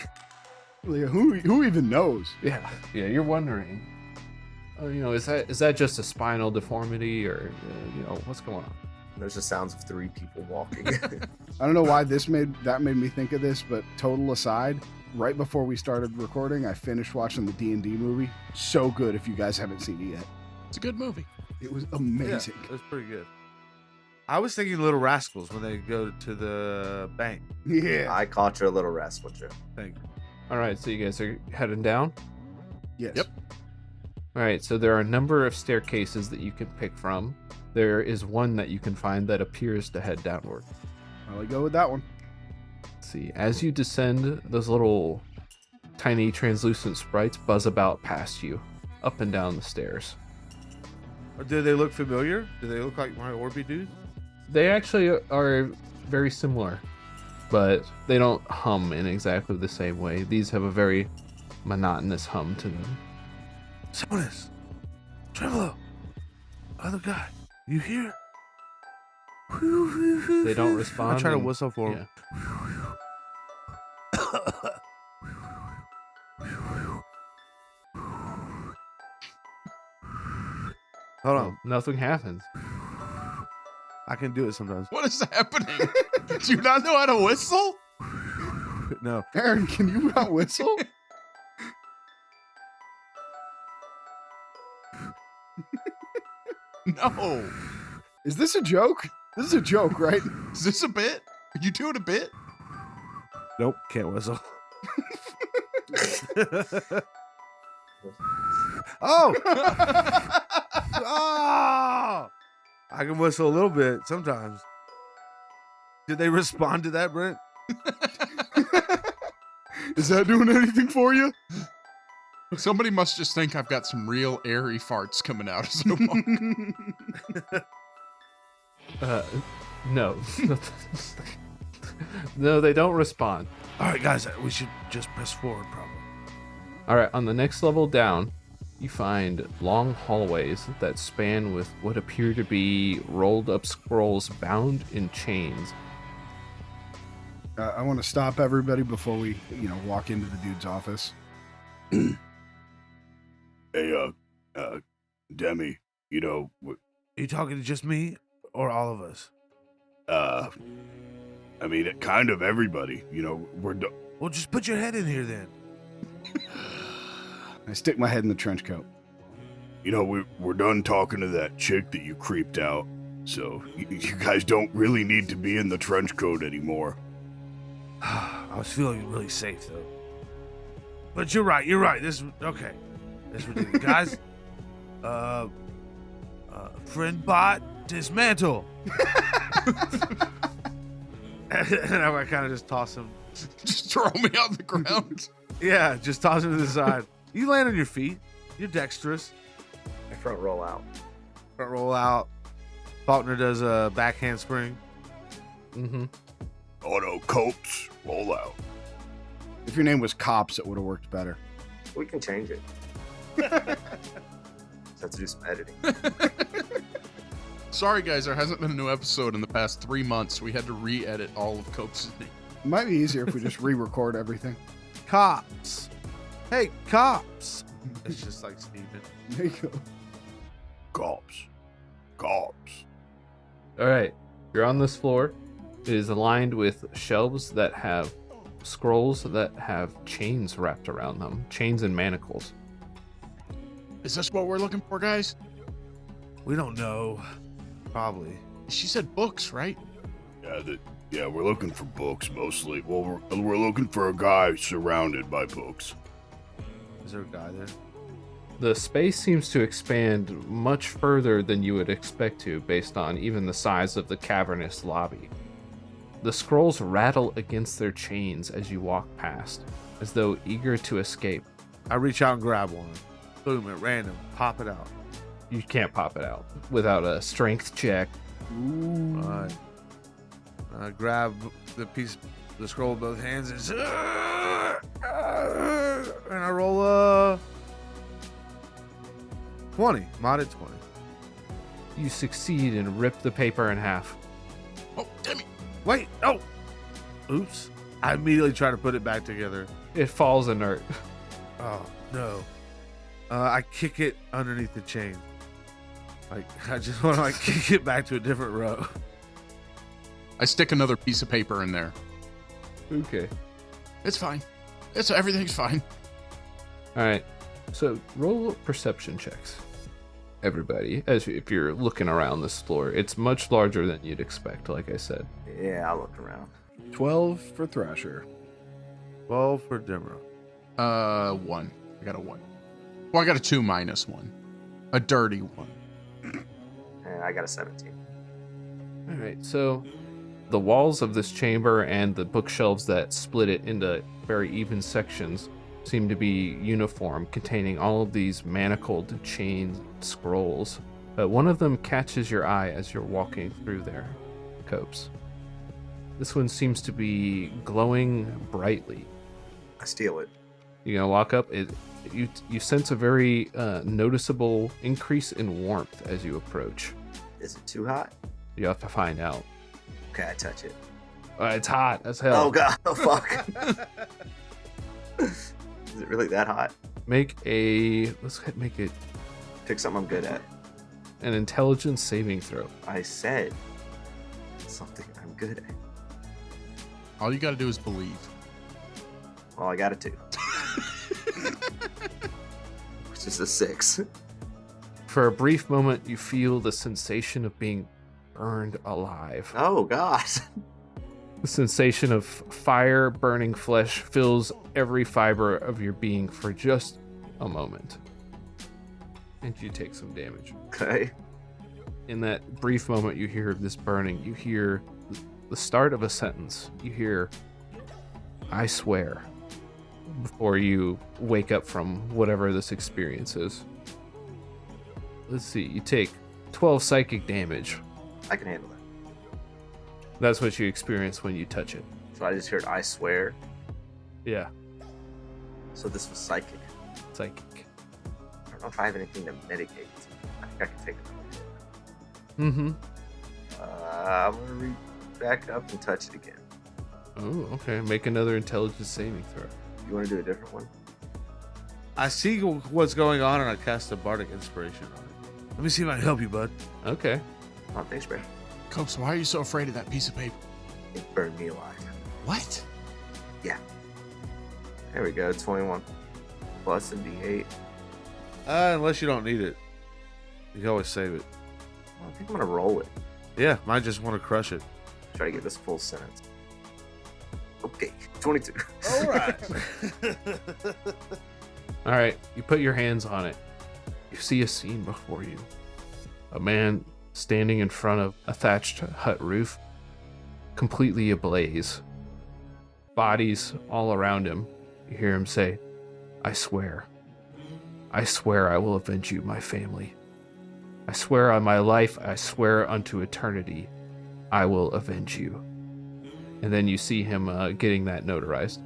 Like, who even knows? Yeah, you're wondering, is that just a spinal deformity or, what's going on? There's the sounds of 3 people walking. I don't know why that made me think of this, but total aside, right before we started recording, I finished watching the D&D movie. So good if you guys haven't seen it yet. It's a good movie. It was amazing. Yeah, it was pretty good. I was thinking Little Rascals when they go to the bank. Yeah. I caught your little rascal, Joe. Thank you. All right, so you guys are heading down? Yes. Yep. All right, so there are a number of staircases that you can pick from. There is one that you can find that appears to head downward. I'll go with that one. Let's see, as you descend, those little tiny translucent sprites buzz about past you, up and down the stairs. Or do they look familiar? Do they look like my Orby dudes? They actually are very similar, but they don't hum in exactly the same way. These have a very monotonous hum to them. Sonus! Tremolo! Other guy, you here? They don't respond. I try to and- whistle for him. yeah. Hold on. Nothing happens. I can do it sometimes. What is happening? Do you not know how to whistle? No. Aaron, can you not whistle? No. Is this a joke? This is a joke, right? Is this a bit? Are you doing a bit? Nope, can't whistle. Oh! Oh! I can whistle a little bit sometimes. Did they respond to that, Brent? Is that doing anything for you? Somebody must just think I've got some real airy farts coming out as I walk. No. No, they don't respond. All right, guys, we should just press forward, probably. All right, on the next level down, you find long hallways that span with what appear to be rolled up scrolls bound in chains. I want to stop everybody before we, walk into the dude's office. Hey, Demi, Are you talking to just me or all of us? I mean, kind of everybody. We're Well, just put your head in here then. I stick my head in the trench coat. we're done talking to that chick that you creeped out. So you guys don't really need to be in the trench coat anymore. I was feeling really safe, though. But you're right. This is okay. This is ridiculous. Guys, friend bot, dismantle. And I kind of just toss him. Just throw me on the ground. Yeah, just toss him to the side. You land on your feet. You're dexterous. I front roll out. Front roll out. Faulkner does a back handspring. Mm-hmm. Auto Copes, roll out. If your name was Cops, it would have worked better. We can change it. Just have to do some editing. Sorry, guys, there hasn't been a new episode in the past 3 months. We had to re-edit all of Cope's name. Might be easier if we just re-record everything. Cops. Hey, cops. It's just like Steven. There you go. Cops. Cops. All right, you're on this floor. It is aligned with shelves that have scrolls that have chains wrapped around them, chains and manacles. Is this what we're looking for, guys? We don't know. Probably. She said books, right? Yeah, we're looking for books mostly. Well, we're looking for a guy surrounded by books. Is there a guy there? The space seems to expand much further than you would expect to, based on even the size of the cavernous lobby. The scrolls rattle against their chains as you walk past, as though eager to escape. I reach out and grab one. Boom, at random. Pop it out. You can't pop it out without a strength check. Ooh. Alright. I grab the scroll with both hands and I roll 20. Modded 20. You succeed and rip the paper in half. Oh, Demi. Wait, no! Oops. I immediately try to put it back together. It falls inert. Oh, no. I kick it underneath the chain. Like, I just want to kick it back to a different row. I stick another piece of paper in there. Okay. It's fine. Everything's fine. All right. So roll perception checks. Everybody, if you're looking around this floor, it's much larger than you'd expect, like I said. Yeah, I looked around. 12 for Thrasher. 12 for Demirock. 1. I got a 1. Well, I got a 2 minus 1. A dirty 1. And I got a 17. All right. So the walls of this chamber and the bookshelves that split it into very even sections seem to be uniform, containing all of these manacled chain scrolls. But one of them catches your eye as you're walking through there, Copes. This one seems to be glowing brightly. I steal it. You gonna walk up? You sense a very noticeable increase in warmth as you approach. Is it too hot? You have to find out. Okay, I touch it. It's hot as hell. Oh god, oh fuck. Is it really that hot? Make it Pick something I'm good at. an intelligence saving throw. I said something I'm good at. All you got to do is believe. Well, I got a 2. Which is a 6. For a brief moment, you feel the sensation of being burned alive. Oh god. The sensation of fire burning flesh fills every fiber of your being for just a moment. And you take some damage. Okay. In that brief moment you hear of this burning, you hear the start of a sentence. You hear, "I swear," before you wake up from whatever this experience is. Let's see, you take 12 psychic damage. I can handle that. That's what you experience when you touch it. So I just heard I swear. Yeah, So this was psychic. psychic. I don't know if I have anything to mitigate. I think I can take it. Mm-hmm. I'm gonna reach back up and touch it again. Oh, okay. Make another intelligence saving throw. You want to do a different one? I see what's going on and I cast a bardic inspiration on it. Let me see if I can help you, bud. Okay. Oh, thanks, Brad. Copes, why are you so afraid of that piece of paper? It burned me alive. What? There we go. 21 plus a D8. Unless you don't need it. You can always save it. Well, I think I'm gonna roll it. Yeah, might just want to crush it. Try to get this full sentence. Okay, 22. All right. All right. You put your hands on it. You see a scene before you. A man standing in front of a thatched hut roof, completely ablaze. Bodies all around him. You hear him say, "I swear. I swear I will avenge you, my family. I swear on my life, I swear unto eternity, I will avenge you." And then you see him getting that notarized.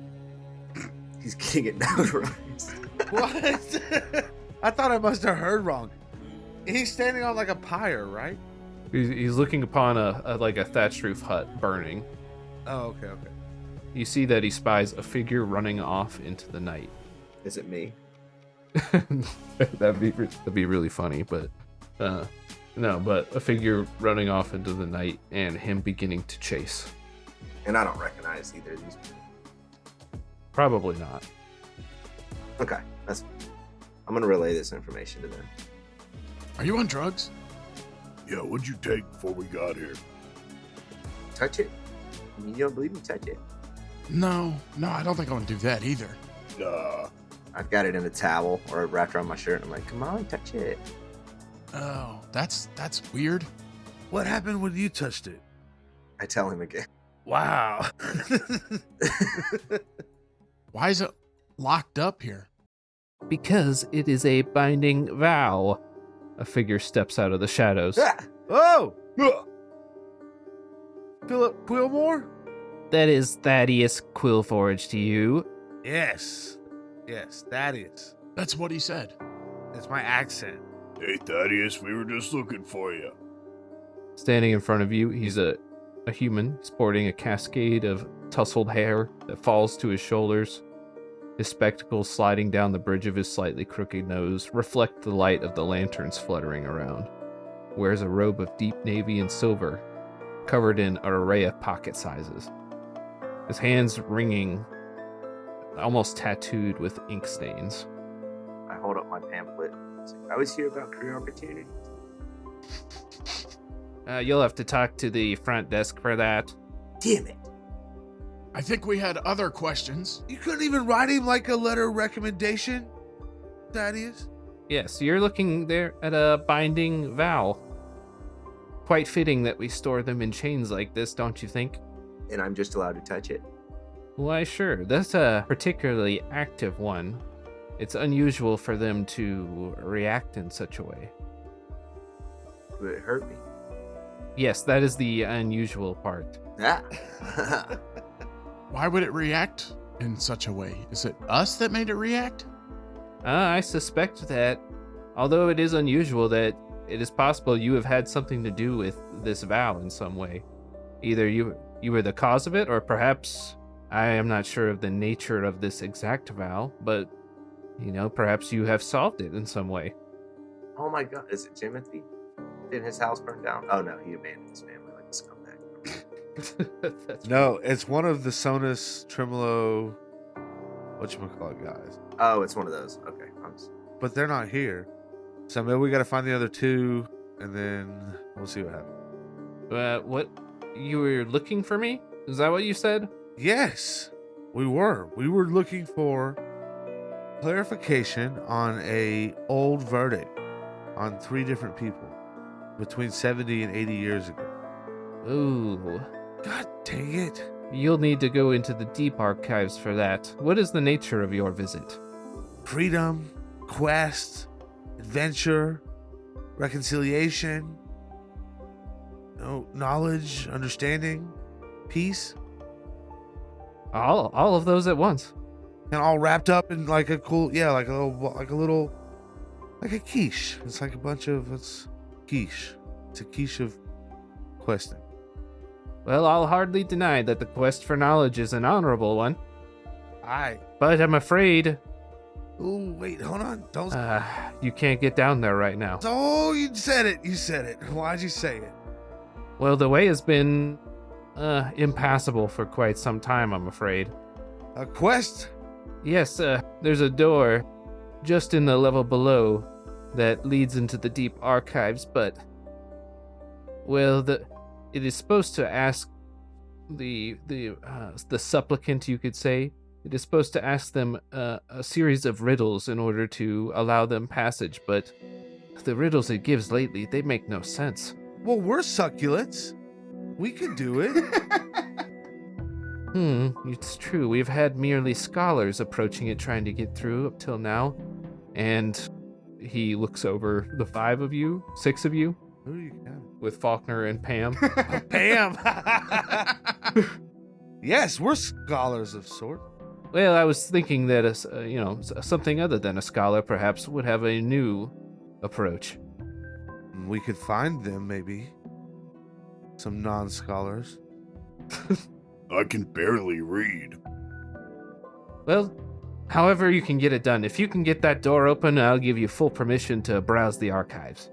He's getting it notarized. What? I thought I must have heard wrong. He's standing on like a pyre, right? He's looking upon a thatched roof hut burning. Oh, okay. you see that he spies a figure running off into the night. Is it me? That'd be really funny, but no, but a figure running off into the night and him beginning to chase. And I don't recognize either of these people. Probably not. Okay, I'm gonna relay this information to them. Are you on drugs? Yeah, what'd you take before we got here? Touch it. You don't believe me? Touch it. No, I don't think I want to do that either. Nah. I've got it in a towel or wrapped around my shirt. And I'm like, come on, touch it. Oh, that's weird. What happened when you touched it? I tell him again. Wow. Why is it locked up here? Because it is a binding vow. A figure steps out of the shadows. Oh! Philip Quillmore? That is Thaddeus Quillforge to you. Yes, that is. That's what he said. That's my accent. Hey, Thaddeus, we were just looking for you. Standing in front of you, he's a human sporting a cascade of tousled hair that falls to his shoulders. His spectacles sliding down the bridge of his slightly crooked nose reflect the light of the lanterns fluttering around. Wears a robe of deep navy and silver, covered in an array of pocket sizes. His hands ringing, almost tattooed with ink stains. I hold up my pamphlet. I was here about career opportunities. You'll have to talk to the front desk for that. Damn it. I think we had other questions. You couldn't even write him like a letter of recommendation, Thaddeus? Yes, you're looking there at a binding vow. Quite fitting that we store them in chains like this, don't you think? And I'm just allowed to touch it. Why, sure. That's a particularly active one. It's unusual for them to react in such a way. Would it hurt me? Yes, that is the unusual part. Ah. Why would it react in such a way? Is it us that made it react? I suspect that, although it is unusual, that it is possible you have had something to do with this vow in some way. Either you were the cause of it, or perhaps, I am not sure of the nature of this exact vow, but, perhaps you have solved it in some way. Oh my god, is it Timothy? Did his house burn down? Oh no, he abandoned his family like a scumbag. That's No, it's one of the Sonus Tremolo, whatchamacallit guys. Oh, it's one of those. Okay. But they're not here. So maybe we gotta find the other two, and then we'll see what happens. What? You were looking for me? Is that what you said? Yes, we were. We were looking for clarification on a old verdict on 3 different people between 70 and 80 years ago. Ooh. God dang it. You'll need to go into the deep archives for that. What is the nature of your visit? Freedom, quest, adventure, reconciliation, knowledge, understanding, peace, All of those at once. and all wrapped up in like a cool, like a quiche. It's like it's quiche. It's a quiche of questing. Well, I'll hardly deny that the quest for knowledge is an honorable one, Aye. but I'm afraid Oh, wait, hold on. Don't. you can't get down there right now. Oh, you said it. You said it. Why'd you say it? Well, the way has been impassable for quite some time, I'm afraid. A quest? Yes, there's a door just in the level below that leads into the deep archives, but it is supposed to ask the supplicant, you could say. It is supposed to ask them a series of riddles in order to allow them passage, but the riddles it gives lately, they make no sense. Well, we're succulents. We could do it. It's true. We've had merely scholars approaching it trying to get through up till now. And he looks over the 5 of you, 6 of you, Who are you counting? with Faulkner and Pam. Pam. Yes, we're scholars of sorts. Well, I was thinking that something other than a scholar perhaps would have a new approach. We could find them, maybe. Some non-scholars. I can barely read. Well, however you can get it done. If you can get that door open, I'll give you full permission to browse the archives.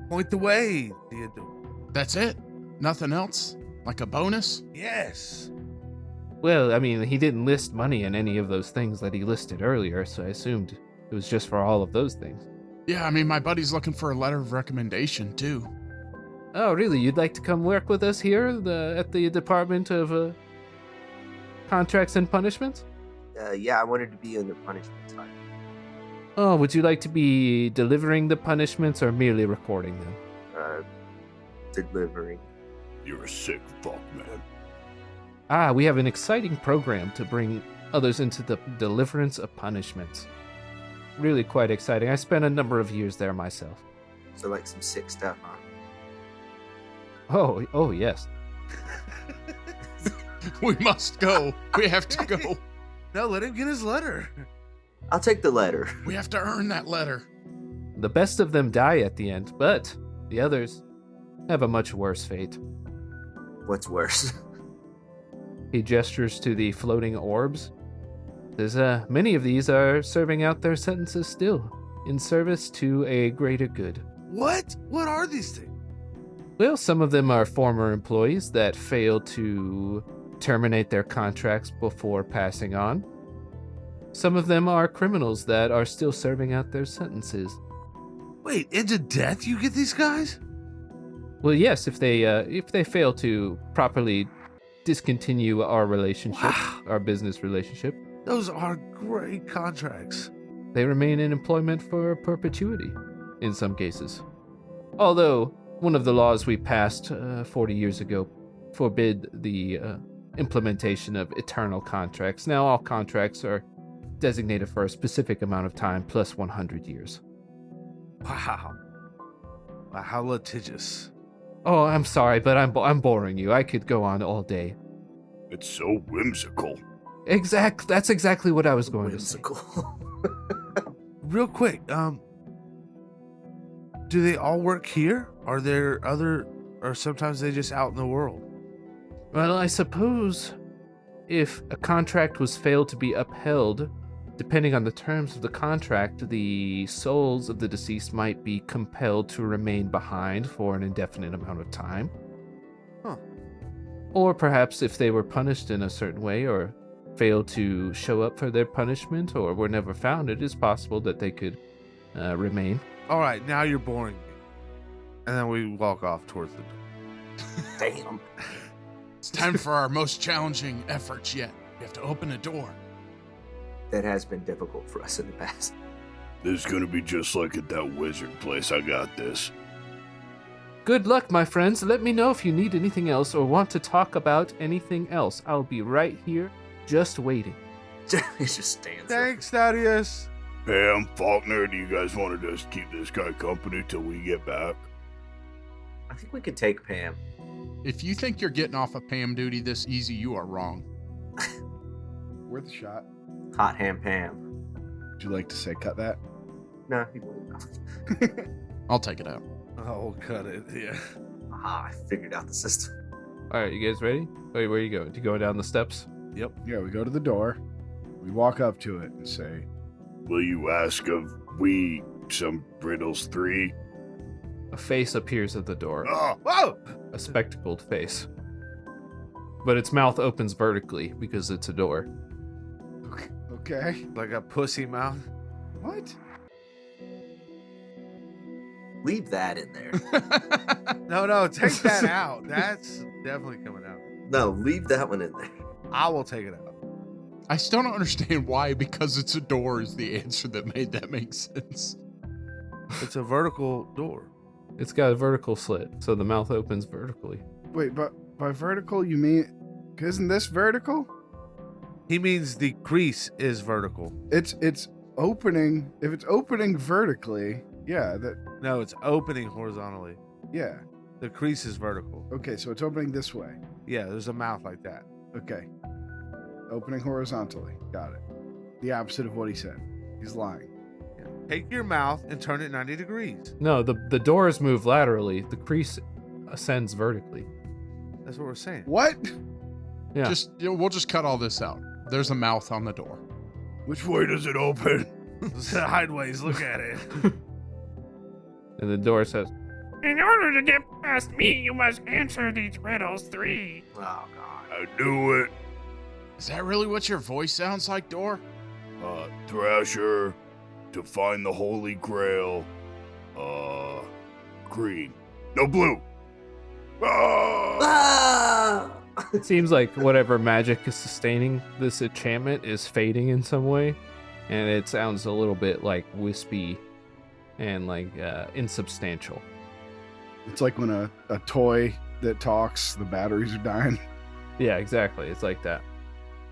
Point the way, Theodore. That's it? Nothing else? Like a bonus? Yes. Well, I mean, he didn't list money in any of those things that he listed earlier, so I assumed it was just for all of those things. Yeah, I mean, my buddy's looking for a letter of recommendation, too. Oh, really? You'd like to come work with us here at the Department of Contracts and Punishments? Yeah, I wanted to be on the punishment side. Oh, would you like to be delivering the punishments or merely recording them? Delivering. You're a sick fuck, man. Ah, we have an exciting program to bring others into the deliverance of punishments. Really quite exciting. I spent a number of years there myself. So like some sick stuff, huh? Oh yes. We must go. We have to go. No, let him get his letter. I'll take the letter. We have to earn that letter. The best of them die at the end, but the others have a much worse fate. What's worse? He gestures to the floating orbs. There's many of these are serving out their sentences still, in service to a greater good. What? What are these things? Well, some of them are former employees that failed to terminate their contracts before passing on. Some of them are criminals that are still serving out their sentences. Wait, into death you get these guys? Well, yes, if they fail to properly discontinue our relationship, Wow. our business relationship, Those are great contracts. they remain in employment for perpetuity, in some cases. Although, one of the laws we passed 40 years ago forbid the implementation of eternal contracts. Now all contracts are designated for a specific amount of time plus 100 years. Wow. Wow, how litigious. Oh, I'm sorry, but I'm boring you. I could go on all day. It's so whimsical. That's exactly what I was going to say. Whimsical. Real quick, do they all work here? Are there other, or sometimes they just out in the world? Well, I suppose if a contract was failed to be upheld, depending on the terms of the contract, the souls of the deceased might be compelled to remain behind for an indefinite amount of time. Huh. Or perhaps if they were punished in a certain way or failed to show up for their punishment or were never found, it is possible that they could remain. All right, now you're boring me. And then we walk off towards the door. Damn. It's time for our most challenging efforts yet. We have to open a door. That has been difficult for us in the past. This is gonna be just like at that wizard place. I got this. Good luck, my friends. Let me know if you need anything else or want to talk about anything else. I'll be right here, just waiting. It just stands there. Thanks, Thaddeus. Pam, Faulkner, do you guys want to just keep this guy company till we get back? I think we could take Pam. If you think you're getting off of Pam duty this easy, you are wrong. Worth a shot. Hot ham Pam. Would you like to say cut that? No, he wouldn't. I'll take it out. Oh, cut it. Yeah. Aha, I figured out the system. All right, you guys ready? Wait, where are you going? Do you go down the steps? Yep. Yeah, we go to the door. We walk up to it and say, Will you ask of we some riddles 3? A face appears at the door, Oh, Whoa! a spectacled face. But its mouth opens vertically because it's a door. okay. Like a pussy mouth. What? Leave that in there. No, take that out. That's definitely coming out. No, leave that one in there. I will take it out. I still don't understand why, because it's a door is the answer that made that make sense. It's a vertical door. It's got a vertical slit, so the mouth opens vertically. Wait, but by vertical you mean, isn't this vertical? He means the crease is vertical. It's opening. If it's opening vertically, yeah, No, it's opening horizontally. yeah. The crease is vertical. Okay, so it's opening this way. Yeah, there's a mouth like that. Okay. Opening horizontally. Got it. The opposite of what he said. He's lying. Take your mouth and turn it 90 degrees. No, the doors move laterally. The crease ascends vertically. That's what we're saying. What? Yeah. We'll just cut all this out. There's a mouth on the door. Which way does it open? Sideways, look at it. And the door says, In order to get past me, you must answer these riddles 3. Oh God. I knew it. Is that really what your voice sounds like, door? Thrasher, to find the Holy Grail. Green. No, blue. Ah! it seems like whatever magic is sustaining this enchantment is fading in some way. And it sounds a little bit like wispy and like insubstantial. It's like when a toy that talks, the batteries are dying. Yeah, exactly. It's like that.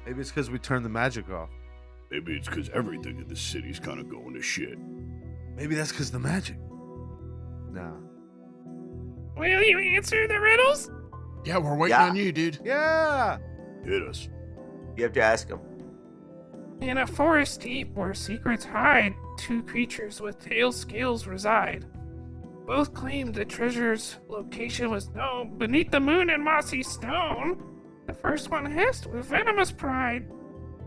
Maybe it's because we turned the magic off. Maybe it's because everything in the city's kind of going to shit. Maybe that's because the magic. Nah. Will you answer the riddles? Yeah, we're waiting Yeah. on you, dude. Yeah. Hit us. You have to ask him. In a forest deep where secrets hide, 2 creatures with tail scales reside. Both claimed the treasure's location was known beneath the moon and mossy stone. The first one hissed with venomous pride.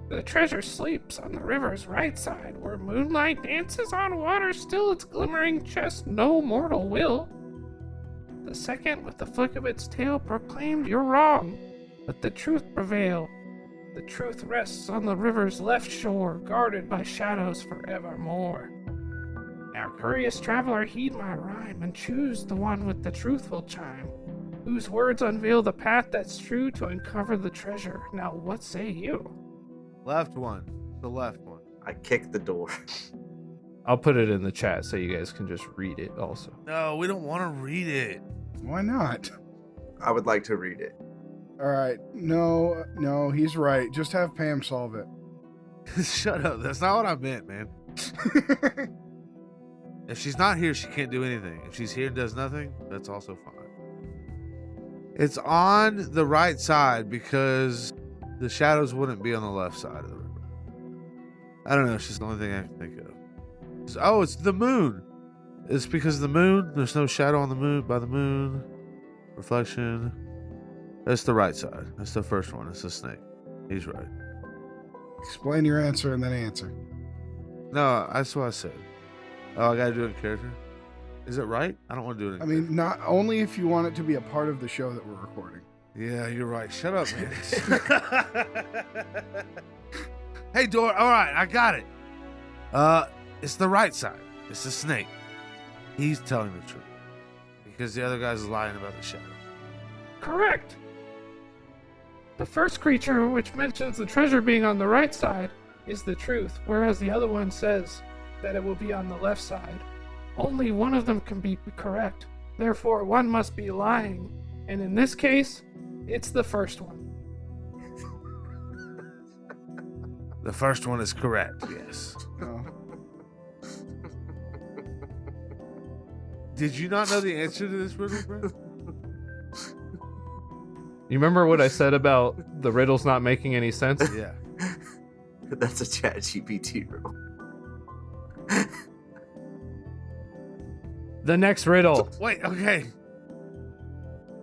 The treasure sleeps on the river's right side, where moonlight dances on water still its glimmering chest no mortal will. The second, with the flick of its tail, proclaimed you're wrong. Let the truth prevail. The truth rests on the river's left shore, guarded by shadows forevermore. Now, curious traveler, heed my rhyme and choose the one with the truthful chime, whose words unveil the path that's true to uncover the treasure. Now, what say you? Left one. The left one. I kicked the door. I'll put it in the chat so you guys can just read it also. No, we don't want to read it. Why not? I would like to read it. All right. No, he's right. Just have Pam solve it. Shut up. That's not what I meant, man. If she's not here, she can't do anything. If she's here and does nothing, that's also fine. It's on the right side because the shadows wouldn't be on the left side of the river. I don't know. It's just the only thing I can think of. Oh, it's the moon. It's because of the moon. There's no shadow on the moon by the moon. Reflection. That's the right side. That's the first one. It's the snake. He's right. Explain your answer and then answer. No, that's what I said. Oh, I gotta do it in character. Is it right? I don't want to do it in I mean, not only if you want it to be a part of the show that we're recording. Yeah, you're right. Shut up, man. Hey, Dor. All right, I got it. It's the right side. It's the snake. He's telling the truth because the other guy's lying about the shadow. Correct. The first creature, which mentions the treasure being on the right side, is the truth, whereas the other one says that it will be on the left side. Only one of them can be correct. Therefore, one must be lying. And in this case, it's the first one. The first one is correct. Yes. Oh. Did you not know the answer to this riddle, bro? You remember what I said about the riddles not making any sense? Yeah. That's a chat GPT riddle. The next riddle. Wait. Okay.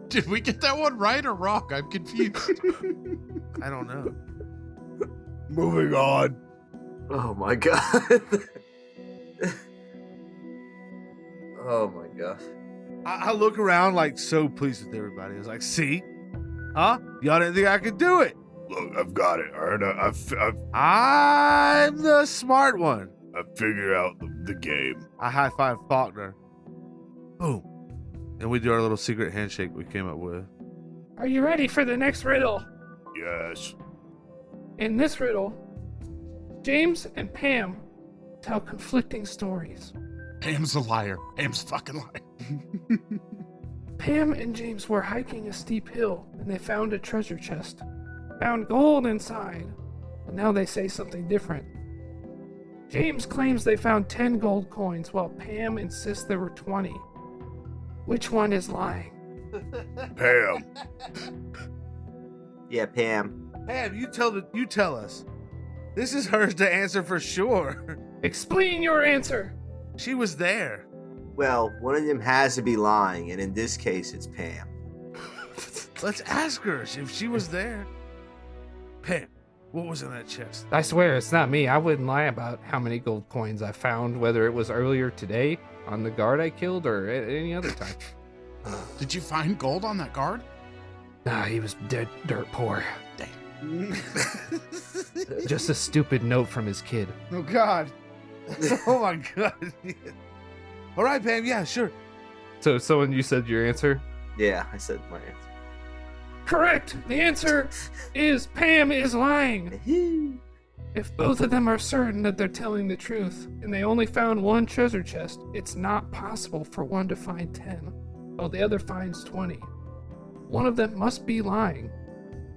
Did we get that one right or wrong? I'm confused. I don't know. Moving on. Oh my god. Oh my gosh. I look around like so pleased with everybody. I was like, see? Huh? Y'all didn't think I could do it. Look, I've got it. All right, I'm the smart one. I figured out the game. I high five Faulkner. Boom. And we do our little secret handshake we came up with. Are you ready for the next riddle? Yes. In this riddle, James and Pam tell conflicting stories. Pam's a liar. Pam's a fucking liar. Pam and James were hiking a steep hill and they found a treasure chest. Found gold inside, but now they say something different. James claims they found 10 gold coins while Pam insists there were 20. Which one is lying? Pam. Yeah, Pam. Pam, you tell us. This is hers to answer for sure. Explain your answer. She was there. Well, one of them has to be lying, and in this case, it's Pam. Let's ask her if she was there. Pam, what was in that chest? I swear it's not me. I wouldn't lie about how many gold coins I found, whether it was earlier today on the guard I killed or at any other time. Did you find gold on that guard? Nah, he was dead dirt poor. Dang. Just a stupid note from his kid. Oh, God. Oh my god. All right, Pam. Yeah, sure. So you said your answer? Yeah, I said my answer. Correct. The answer is Pam is lying. If both of them are certain that they're telling the truth and they only found one treasure chest, it's not possible for one to find 10, while the other finds 20. One of them must be lying,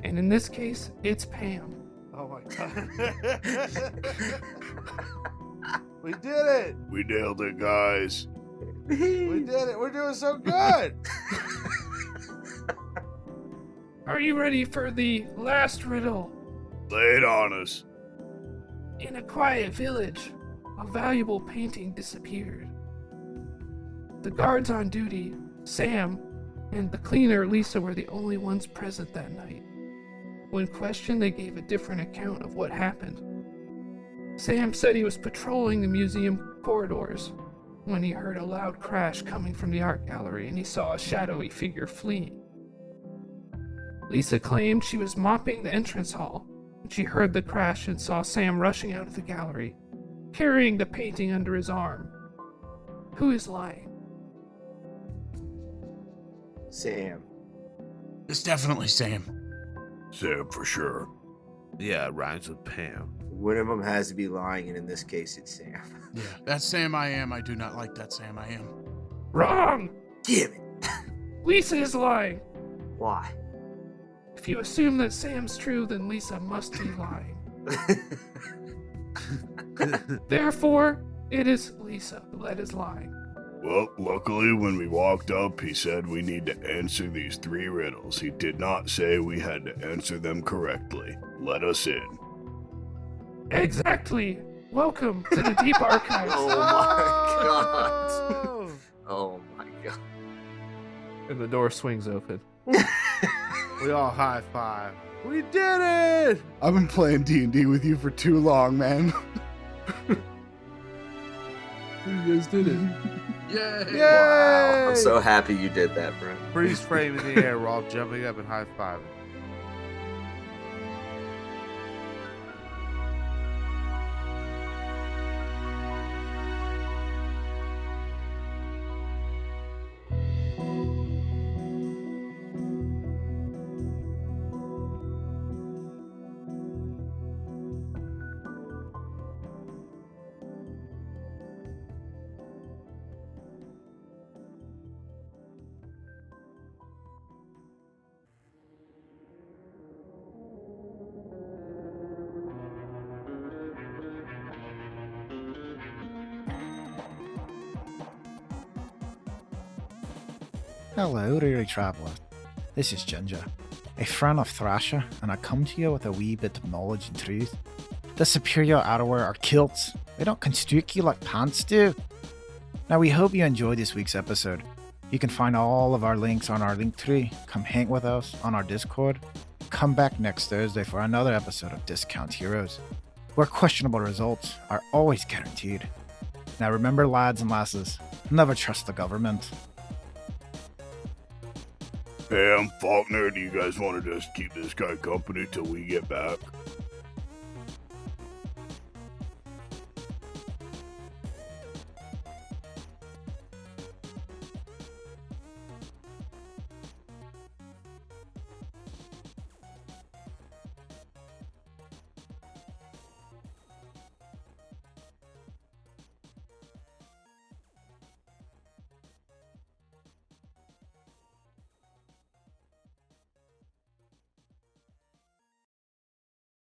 and in this case, it's Pam. Oh my god. We did it. We nailed it, guys. We did it. We're doing so good. Are you ready for the last riddle? Lay it on us. In a quiet village, a valuable painting disappeared. The guards on duty, Sam, and the cleaner, Lisa, were the only ones present that night. When questioned, they gave a different account of what happened. Sam said he was patrolling the museum corridors when he heard a loud crash coming from the art gallery and he saw a shadowy figure fleeing. Lisa claimed she was mopping the entrance hall when she heard the crash and saw Sam rushing out of the gallery, carrying the painting under his arm. Who is lying? Sam. It's definitely Sam. Sam for sure. Yeah, it rhymes with Pam. One of them has to be lying, and in this case, it's Sam. Yeah, that's Sam I am. I do not like that Sam I am. Wrong! Damn it. Lisa is lying. Why? If you assume that Sam's true, then Lisa must be lying. Therefore, it is Lisa that is lying. Well, luckily, when we walked up, he said we need to answer these 3 riddles. He did not say we had to answer them correctly. Let us in. Exactly. Welcome to the Deep Archives. Oh my god. Oh my god. And the door swings open. We all high five. We did it! I've been playing D&D with you for too long, man. You guys did it. Yay! Wow. I'm so happy you did that, Brent. Freeze frame in the air. We're all jumping up and high fiving. Hello, weary traveller. This is Ginger, a friend of Thrasher, and I come to you with a wee bit of knowledge and truth. The superior outerwear are kilts. They don't constrict you like pants do. Now, we hope you enjoyed this week's episode. You can find all of our links on our Linktree. Come hang with us on our Discord. Come back next Thursday for another episode of Discount Heroes, where questionable results are always guaranteed. Now remember, lads and lasses, never trust the government. Pam, Faulkner, do you guys want to just keep this guy company till we get back?